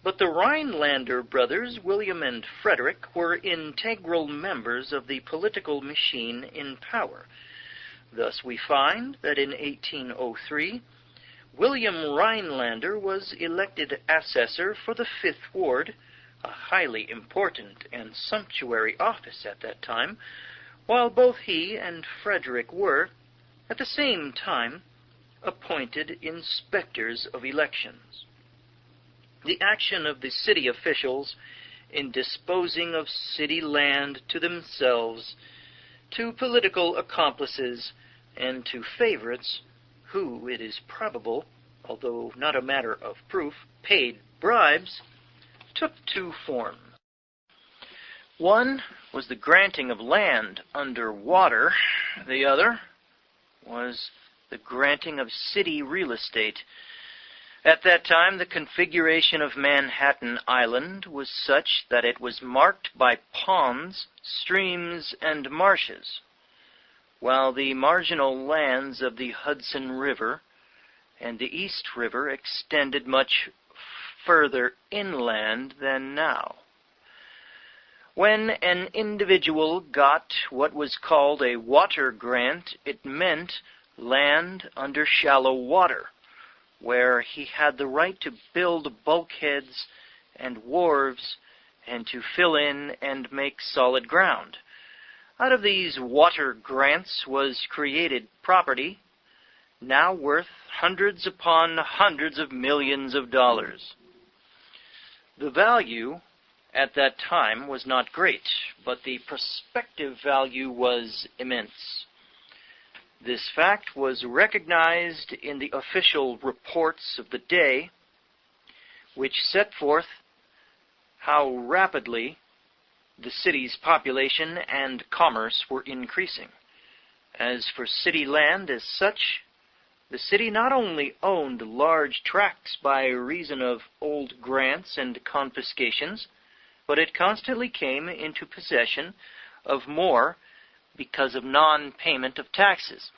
But the Rhinelander brothers, William and Frederick, were integral members of the political machine in power. Thus we find that in 1803, William Rhinelander was elected assessor for the 5th Ward, a highly important and sumptuary office at that time, while both he and Frederick were, at the same time, appointed inspectors of elections. The action of the city officials in disposing of city land to themselves, to political accomplices, and to favorites, who, it is probable, although not a matter of proof, paid bribes, took two forms. One was the granting of land under water. The other was the granting of city real estate. At that time, the configuration of Manhattan Island was such that it was marked by ponds, streams, and marshes, while the marginal lands of the Hudson River and the East River extended much further inland than now. When an individual got what was called a water grant, it meant land under shallow water, where he had the right to build bulkheads and wharves and to fill in and make solid ground. Out of these water grants was created property, now worth hundreds upon hundreds of millions of dollars. The value at that time was not great, but the prospective value was immense. This fact was recognized in the official reports of the day, which set forth how rapidly the city's population and commerce were increasing. As for city land as such, the city not only owned large tracts by reason of old grants and confiscations, but it constantly came into possession of more because of non-payment of taxes.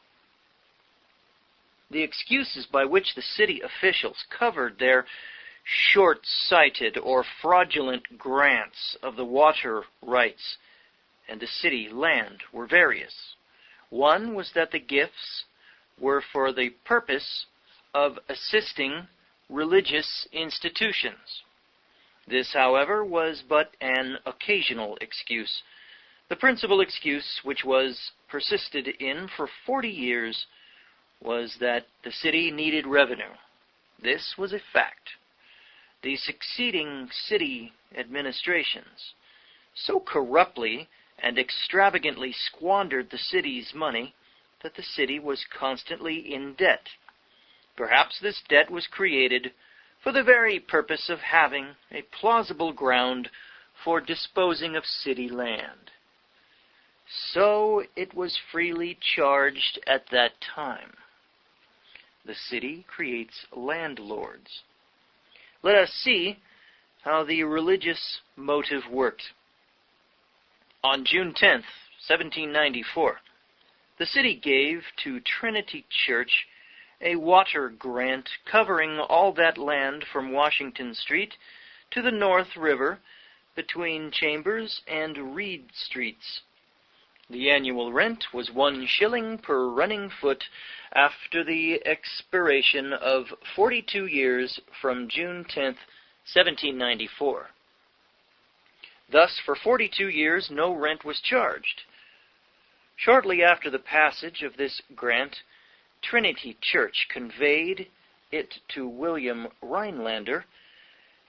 The excuses by which the city officials covered their short-sighted or fraudulent grants of the water rights and the city land were various. One was that the gifts were for the purpose of assisting religious institutions. This, however, was but an occasional excuse. The principal excuse, which was persisted in for 40 years, was that the city needed revenue. This was a fact. The succeeding city administrations so corruptly and extravagantly squandered the city's money that the city was constantly in debt. Perhaps this debt was created for the very purpose of having a plausible ground for disposing of city land. So it was freely charged at that time. The city creates landlords. Let us see how the religious motive worked. On June 10th, 1794, the city gave to Trinity Church a water grant covering all that land from Washington Street to the North River between Chambers and Reed Streets. The annual rent was 1 shilling per running foot after the expiration of 42 years from June 10th, 1794. Thus, for 42 years, no rent was charged. Shortly after the passage of this grant, Trinity Church conveyed it to William Rhinelander,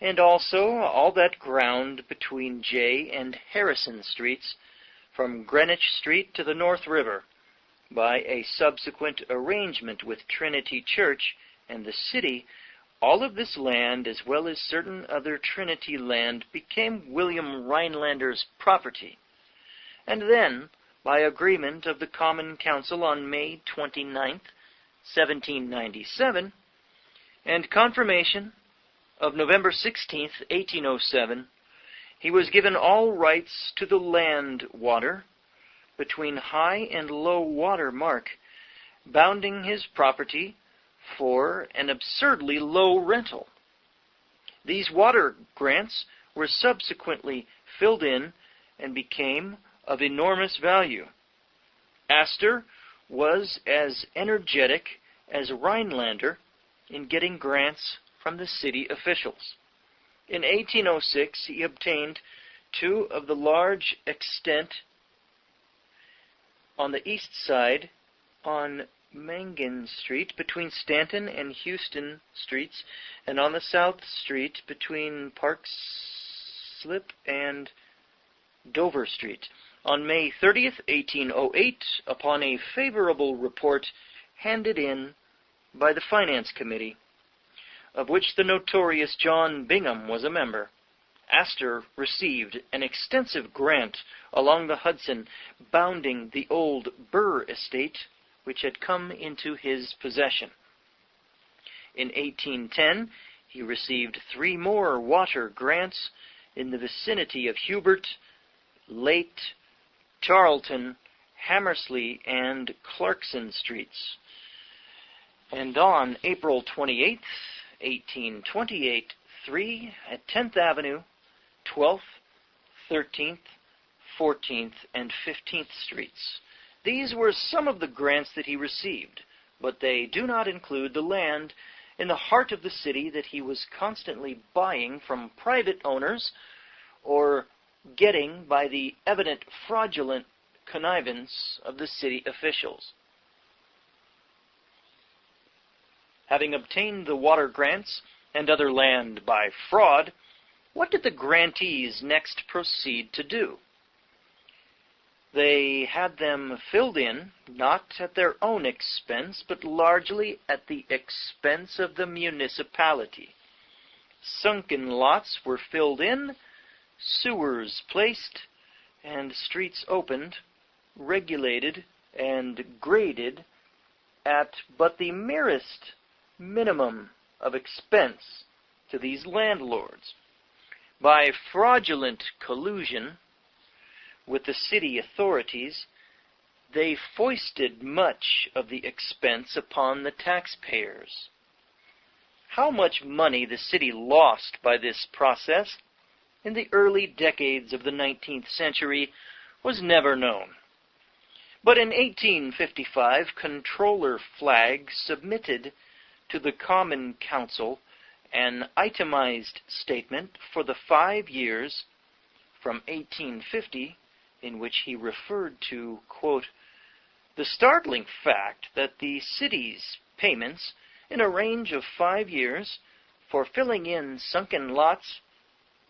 and also all that ground between J and Harrison Streets, from Greenwich Street to the North River, by a subsequent arrangement with Trinity Church and the city. All of this land, as well as certain other Trinity land, became William Rhinelander's property. And then, by agreement of the Common Council on May 29th, 1797, and confirmation of November 16th, 1807, he was given all rights to the land water between high and low water mark, bounding his property for an absurdly low rental. These water grants were subsequently filled in and became of enormous value. Astor was as energetic as Rhinelander in getting grants from the city officials. In 1806, he obtained 2 of the large extent on the east side on Mangan Street between Stanton and Houston Streets, and on the south street between Park Slip and Dover Street. On May 30th, 1808, upon a favorable report handed in by the Finance Committee, of which the notorious John Bingham was a member, Astor received an extensive grant along the Hudson, bounding the old Burr estate, which had come into his possession. In 1810, he received 3 more water grants in the vicinity of Hubert, Lake, Charlton, Hammersley, and Clarkson Streets. And on April 28, 1828, 3 at 10th Avenue, 12th, 13th, 14th, and 15th Streets. These were some of the grants that he received, but they do not include the land in the heart of the city that he was constantly buying from private owners or getting by the evident fraudulent connivance of the city officials. Having obtained the water grants and other land by fraud, what did the grantees next proceed to do? They had them filled in, not at their own expense, but largely at the expense of the municipality. Sunken lots were filled in, sewers placed, and streets opened, regulated, and graded at but the merest minimum of expense to these landlords. By fraudulent collusion with the city authorities, they foisted much of the expense upon the taxpayers. How much money the city lost by this process in the early decades of the 19th century was never known. But in 1855, Comptroller Flagg submitted to the Common Council an itemized statement for the 5 years from 1850, in which he referred to, quote, the startling fact that the city's payments in a range of 5 years for filling in sunken lots,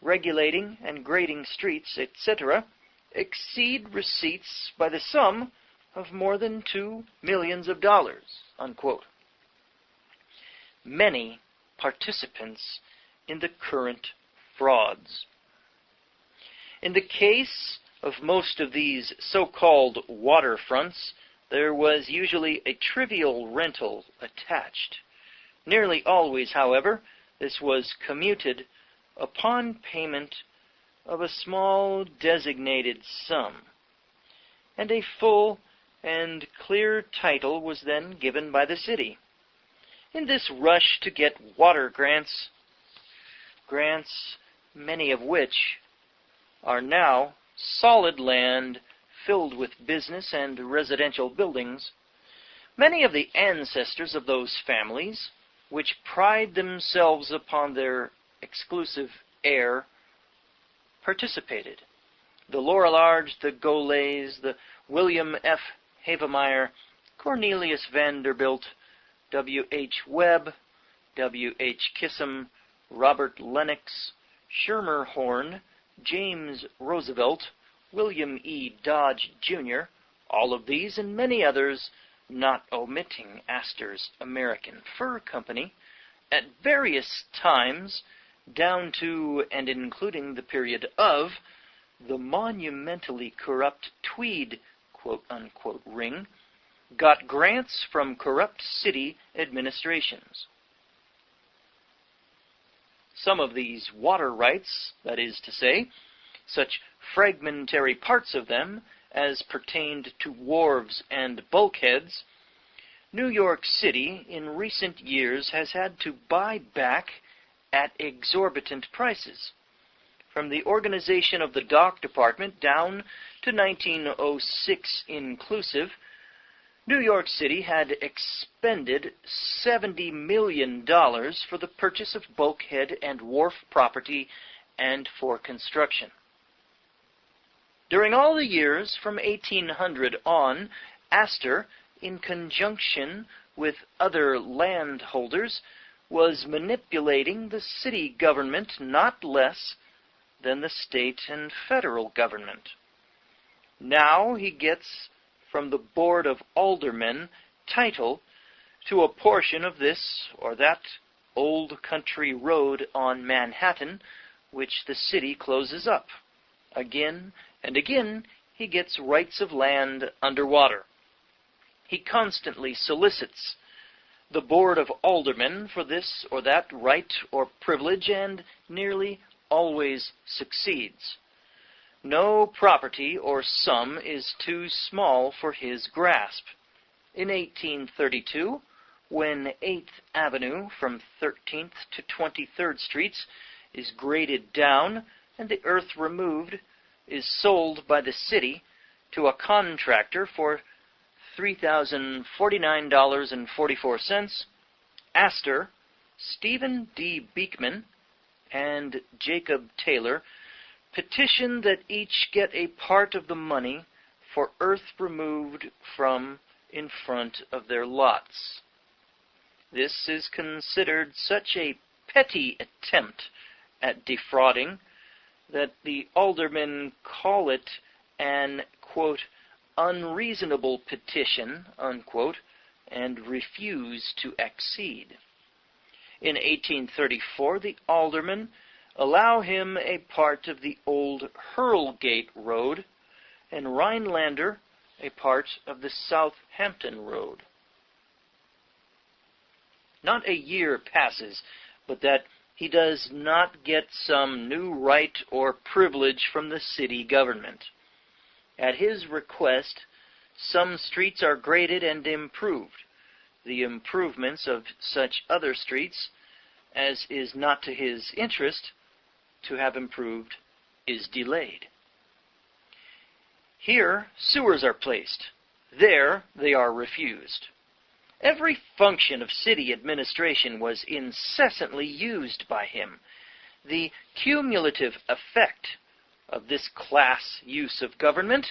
regulating and grading streets, etc., exceed receipts by the sum of more than $2 million, unquote. Many participants in the current frauds. In the case of most of these so-called waterfronts, there was usually a trivial rental attached. Nearly always, however, this was commuted upon payment of a small designated sum, and a full and clear title was then given by the city. In this rush to get water grants, many of which are now solid land filled with business and residential buildings, many of the ancestors of those families, which pride themselves upon their exclusive air, participated. The Lorillard, the Goleys, the William F. Havemeyer, Cornelius Vanderbilt, W. H. Webb, W. H. Kissam, Robert Lennox, Schermerhorn, James Roosevelt, William E. Dodge, Jr., all of these and many others, not omitting Astor's American Fur Company, at various times, down to and including the period of the monumentally corrupt Tweed quote-unquote ring, got grants from corrupt city administrations. Some of these water rights, that is to say, such fragmentary parts of them as pertained to wharves and bulkheads, New York City in recent years has had to buy back at exorbitant prices. From the organization of the dock department down to 1906 inclusive, New York City had expended $70 million for the purchase of bulkhead and wharf property and for construction. During all the years from 1800 on, Astor, in conjunction with other landholders, was manipulating the city government not less than the state and federal government. Now he gets from the Board of Aldermen title to a portion of this or that old country road on Manhattan, which the city closes up. Again and again he gets rights of land underwater. He constantly solicits the Board of Aldermen for this or that right or privilege, and nearly always succeeds. No property or sum is too small for his grasp. In 1832, when 8th Avenue from 13th to 23rd Streets is graded down and the earth removed, is sold by the city to a contractor for $3,049.44, Astor, Stephen D. Beekman, and Jacob Taylor petitioned that each get a part of the money for earth removed from in front of their lots. This is considered such a petty attempt at defrauding that the aldermen call it an, quote, unreasonable petition, unquote, and refuse to accede. In 1834, the aldermen allow him a part of the old Hurlgate Road, and Rhinelander a part of the Southampton Road. Not a year passes but that he does not get some new right or privilege from the city government. At his request, some streets are graded and improved. The improvements of such other streets as is not to his interest to have improved is delayed. Here, sewers are placed. There, they are refused. Every function of city administration was incessantly used by him. The cumulative effect of this class use of government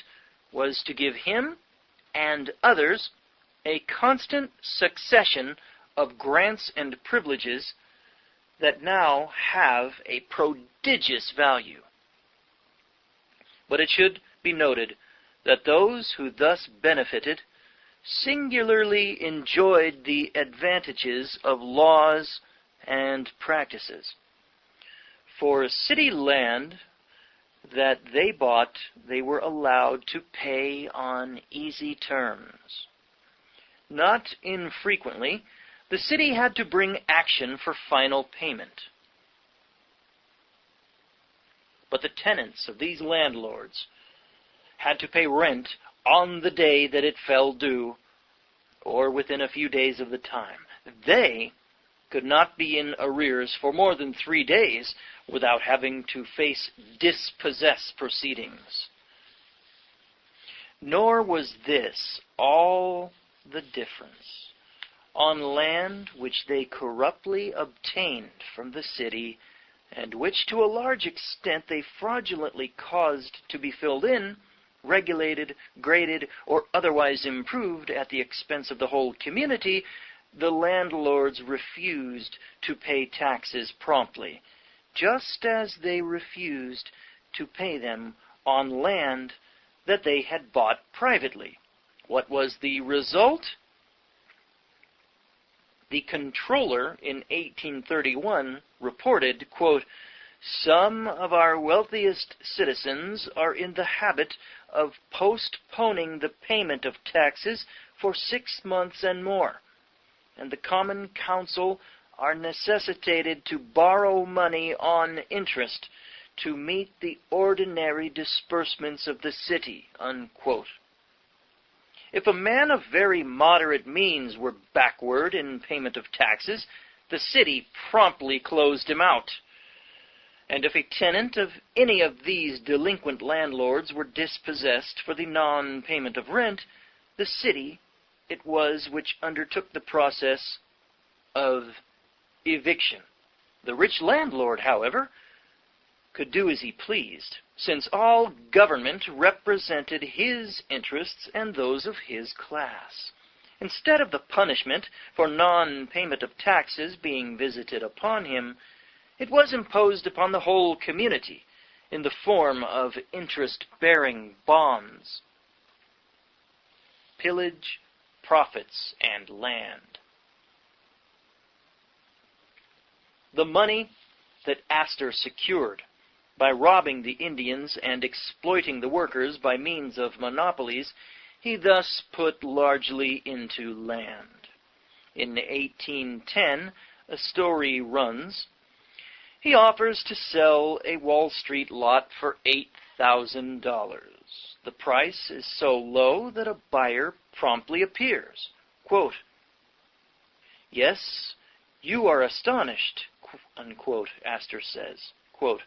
was to give him and others a constant succession of grants and privileges that now have a prodigious value. But it should be noted that those who thus benefited singularly enjoyed the advantages of laws and practices. For city land that they bought, they were allowed to pay on easy terms. Not infrequently, the city had to bring action for final payment. But the tenants of these landlords had to pay rent on the day that it fell due, or within a few days of the time. They could not be in arrears for more than 3 days without having to face dispossess proceedings. Nor was this all the difference. On land which they corruptly obtained from the city, and which to a large extent they fraudulently caused to be filled in, regulated, graded, or otherwise improved at the expense of the whole community, the landlords refused to pay taxes promptly, just as they refused to pay them on land that they had bought privately. What was the result? The comptroller in 1831 reported, quote, "Some of our wealthiest citizens are in the habit of postponing the payment of taxes for 6 months and more, and the Common Council are necessitated to borrow money on interest to meet the ordinary disbursements of the city," unquote. If a man of very moderate means were backward in payment of taxes, the city promptly closed him out. And if a tenant of any of these delinquent landlords were dispossessed for the non-payment of rent, the city it was which undertook the process of eviction. The rich landlord, however, could do as he pleased, since all government represented his interests and those of his class. Instead of the punishment for non-payment of taxes being visited upon him, it was imposed upon the whole community in the form of interest-bearing bonds, pillage, profits, and land. The money that Astor secured by robbing the Indians and exploiting the workers by means of monopolies, he thus put largely into land. In 1810, a story runs, he offers to sell a Wall Street lot for $8,000. The price is so low that a buyer promptly appears. Quote, "Yes, you are astonished," unquote, Astor says. Quote,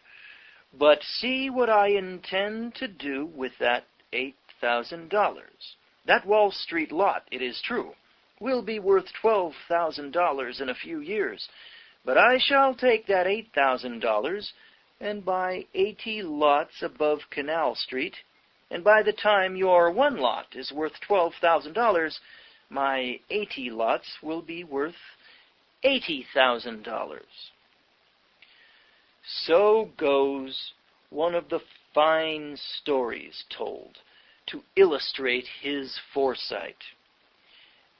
"But see what I intend to do with that $8,000. That Wall Street lot, it is true, will be worth $12,000 in a few years, but I shall take that $8,000 and buy 80 lots above Canal Street, and by the time your one lot is worth $12,000, my 80 lots will be worth $80,000. So goes one of the fine stories told to illustrate his foresight,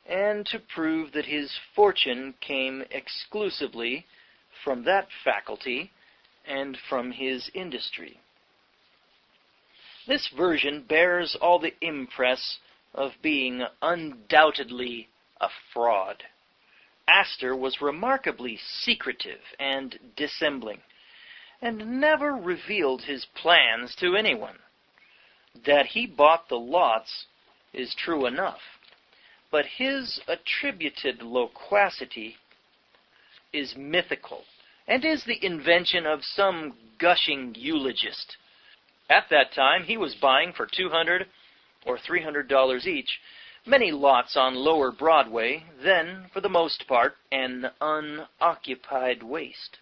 and to prove that his fortune came exclusively from that faculty and from his industry. This version bears all the impress of being undoubtedly a fraud. Astor was remarkably secretive and dissembling, and never revealed his plans to anyone. That he bought the lots is true enough, but his attributed loquacity is mythical, and is the invention of some gushing eulogist. At that time, he was buying for $200 or $300 each many lots on Lower Broadway, then, for the most part, an unoccupied waste.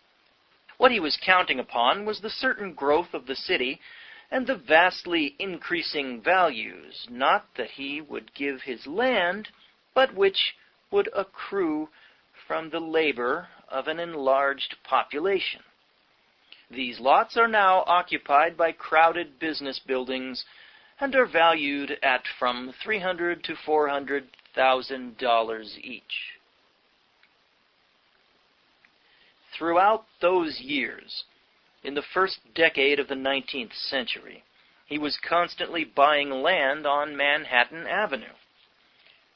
What he was counting upon was the certain growth of the city and the vastly increasing values, not that he would give his land, but which would accrue from the labor of an enlarged population. These lots are now occupied by crowded business buildings and are valued at from $300,000 to $400,000 each. Throughout those years, in the first decade of the 19th century, he was constantly buying land on Manhattan Avenue.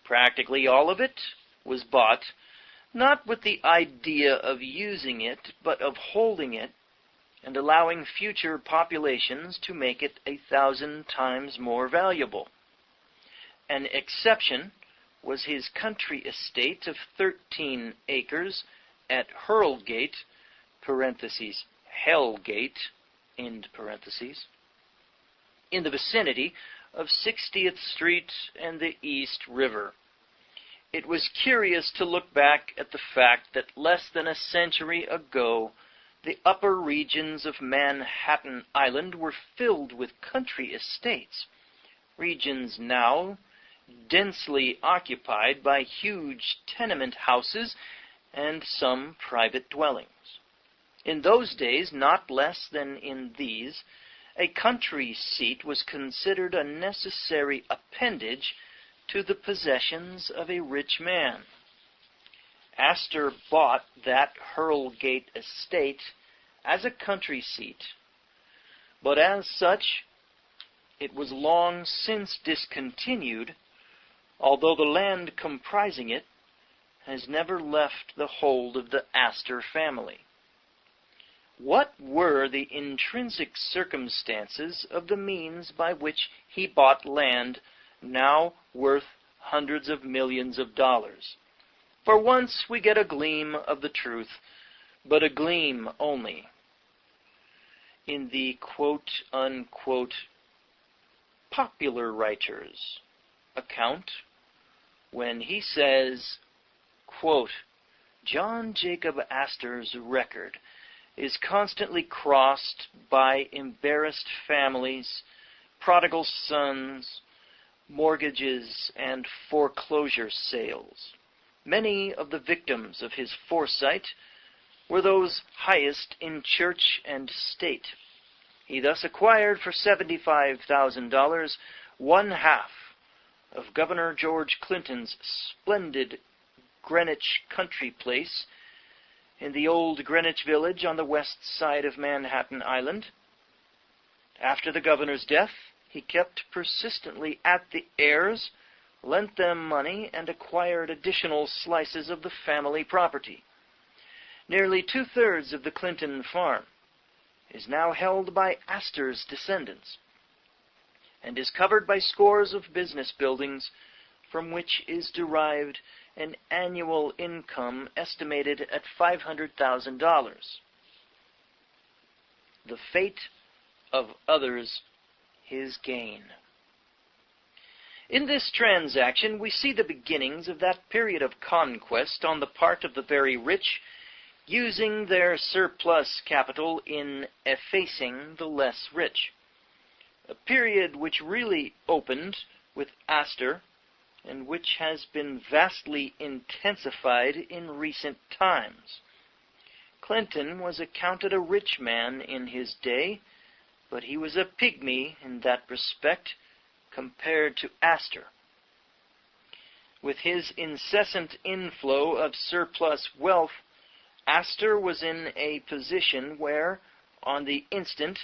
Practically all of it was bought, not with the idea of using it, but of holding it and allowing future populations to make it 1,000 times more valuable. An exception was his country estate of 13 acres at Hurlgate, parentheses, Hellgate, end parentheses, in the vicinity of 60th Street and the East River. It was curious to look back at the fact that less than a century ago, the upper regions of Manhattan Island were filled with country estates, regions now densely occupied by huge tenement houses and some private dwellings. In those days, not less than in these, a country seat was considered a necessary appendage to the possessions of a rich man. Astor bought that Hurlgate estate as a country seat, but as such it was long since discontinued, although the land comprising it has never left the hold of the Astor family. What were the intrinsic circumstances of the means by which he bought land now worth hundreds of millions of dollars? For once we get a gleam of the truth, but a gleam only. In the quote-unquote popular writer's account when he says, quote, John Jacob Astor's record is constantly crossed by embarrassed families, prodigal sons, mortgages, and foreclosure sales. Many of the victims of his foresight were those highest in church and state. He thus acquired for $75,000 one half of Governor George Clinton's splendid Greenwich country place in the old Greenwich Village on the west side of Manhattan Island. After the governor's death, he kept persistently at the heirs, lent them money, and acquired additional slices of the family property. Nearly two-thirds of the Clinton farm is now held by Astor's descendants and is covered by scores of business buildings from which is derived an annual income estimated at $500,000. The fate of others, his gain. In this transaction, we see the beginnings of that period of conquest on the part of the very rich, using their surplus capital in effacing the less rich. A period which really opened with Astor and which has been vastly intensified in recent times. Clinton was accounted a rich man in his day, but he was a pygmy in that respect compared to Astor. With his incessant inflow of surplus wealth, Astor was in a position where, on the instant,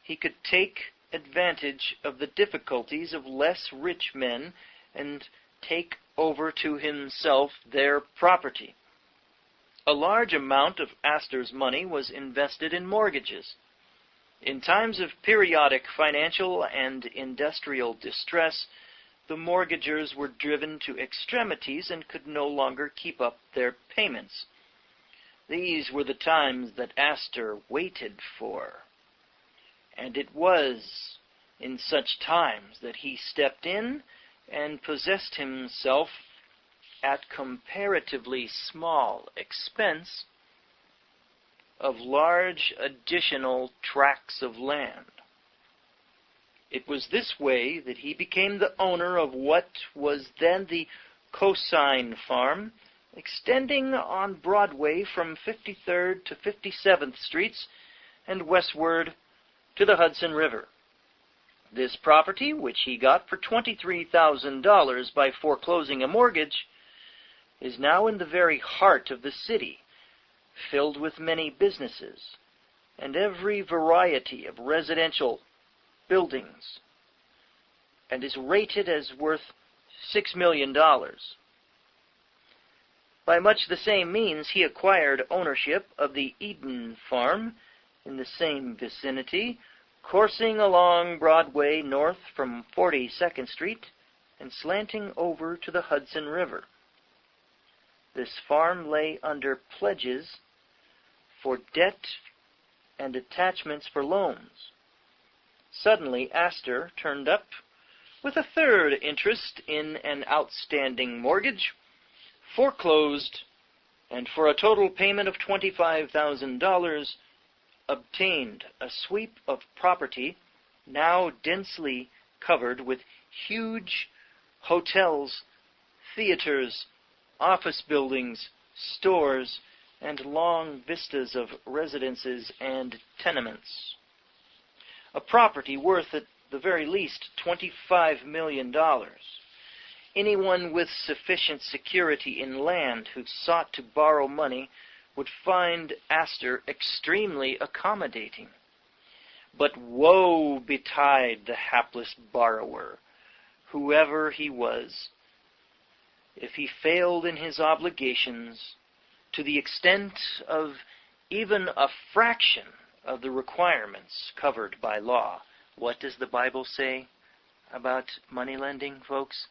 he could take advantage of the difficulties of less rich men and take over to himself their property. A large amount of Astor's money was invested in mortgages. In times of periodic financial and industrial distress, the mortgagers were driven to extremities and could no longer keep up their payments. These were the times that Astor waited for, and it was in such times that he stepped in and possessed himself at comparatively small expense of large additional tracts of land. It was this way that he became the owner of what was then the Cosine Farm, extending on Broadway from 53rd to 57th Streets and westward to the Hudson River. This property, which he got for $23,000 by foreclosing a mortgage, is now in the very heart of the city, filled with many businesses and every variety of residential buildings, and is rated as worth $6 million. By much the same means, he acquired ownership of the Eden Farm in the same vicinity, coursing along Broadway north from 42nd Street and slanting over to the Hudson River. This farm lay under pledges for debt and attachments for loans. Suddenly, Astor turned up with a third interest in an outstanding mortgage, foreclosed, and for a total payment of $25,000, obtained a sweep of property now densely covered with huge hotels, theaters, office buildings, stores, and long vistas of residences and tenements. A property worth at the very least $25 million. Anyone with sufficient security in land who sought to borrow money would find Astor extremely accommodating. But woe betide the hapless borrower, whoever he was, if he failed in his obligations to the extent of even a fraction of the requirements covered by law. What does the Bible say about money lending, folks?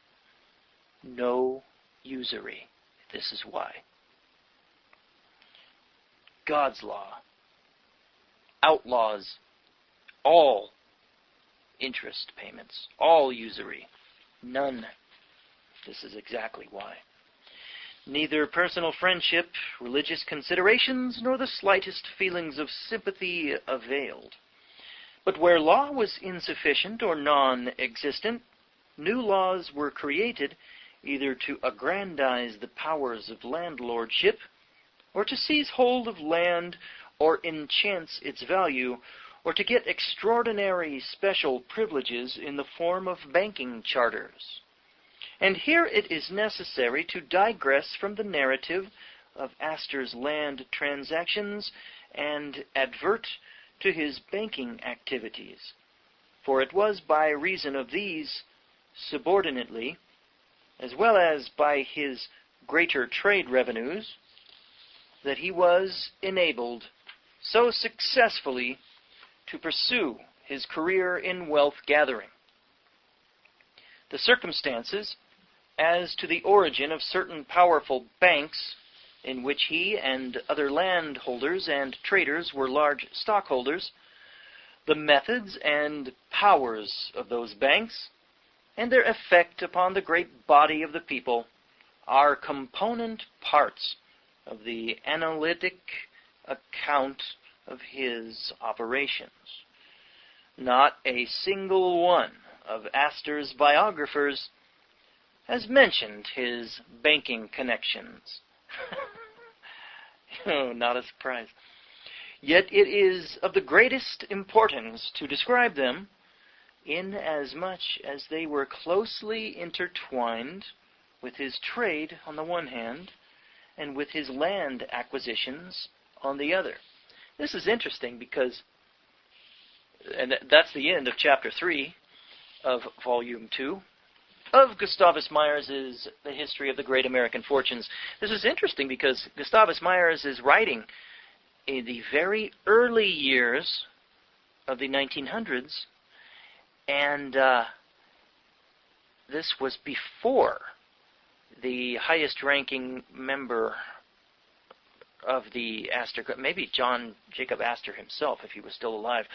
No usury. This is why. God's law outlaws all interest payments, all usury, none This is exactly why. Neither personal friendship, religious considerations, nor the slightest feelings of sympathy availed. But where law was insufficient or non-existent, new laws were created either to aggrandize the powers of landlordship, or to seize hold of land or enchance its value, or to get extraordinary special privileges in the form of banking charters. And here it is necessary to digress from the narrative of Astor's land transactions and advert to his banking activities. For it was by reason of these, subordinately, as well as by his greater trade revenues, that he was enabled so successfully to pursue his career in wealth gathering. The circumstances as to the origin of certain powerful banks in which he and other landholders and traders were large stockholders, the methods and powers of those banks, and their effect upon the great body of the people, are component parts of the analytic account of his operations. Not a single one of Astor's biographers has mentioned his banking connections. Oh, not a surprise. Yet it is of the greatest importance to describe them, inasmuch as they were closely intertwined with his trade on the one hand, and with his land acquisitions on the other. This is interesting because, and that's the end of Chapter 3 of Volume 2 of Gustavus Myers' The History of the Great American Fortunes. This is interesting because Gustavus Myers is writing in the very early years of the 1900s, and this was before the highest-ranking member of the Astor, maybe John Jacob Astor himself, if he was still alive.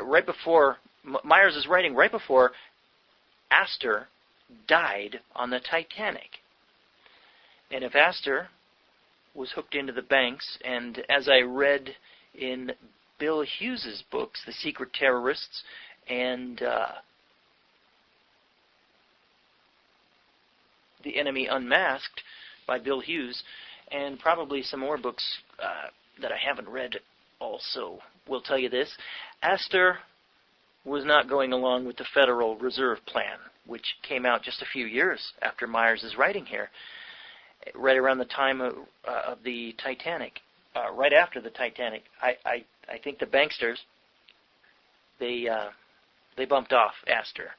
Right before Myers is writing, right before Astor died on the Titanic. And if Astor was hooked into the banks, and as I read in Bill Hughes's books, The Secret Terrorists and The Enemy Unmasked by Bill Hughes, and probably some more books that I haven't read also will tell you this. Astor was not going along with the Federal Reserve Plan, which came out just a few years after Myers' writing here, right around the time of the Titanic, right after the Titanic. I think the banksters, they bumped off Astor.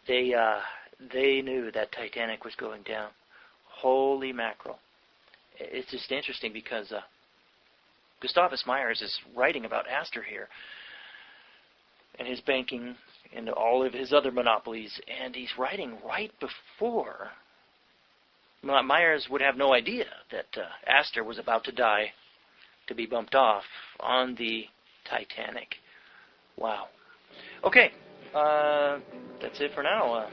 They knew that Titanic was going down. Holy mackerel. It's just interesting because Gustavus Myers is writing about Astor here and his banking and all of his other monopolies, and he's writing right before Myers would have no idea that Astor was about to die, to be bumped off on the Titanic. Wow. Okay, that's it for now.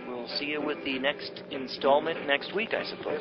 We'll see you with the next installment next week, I suppose.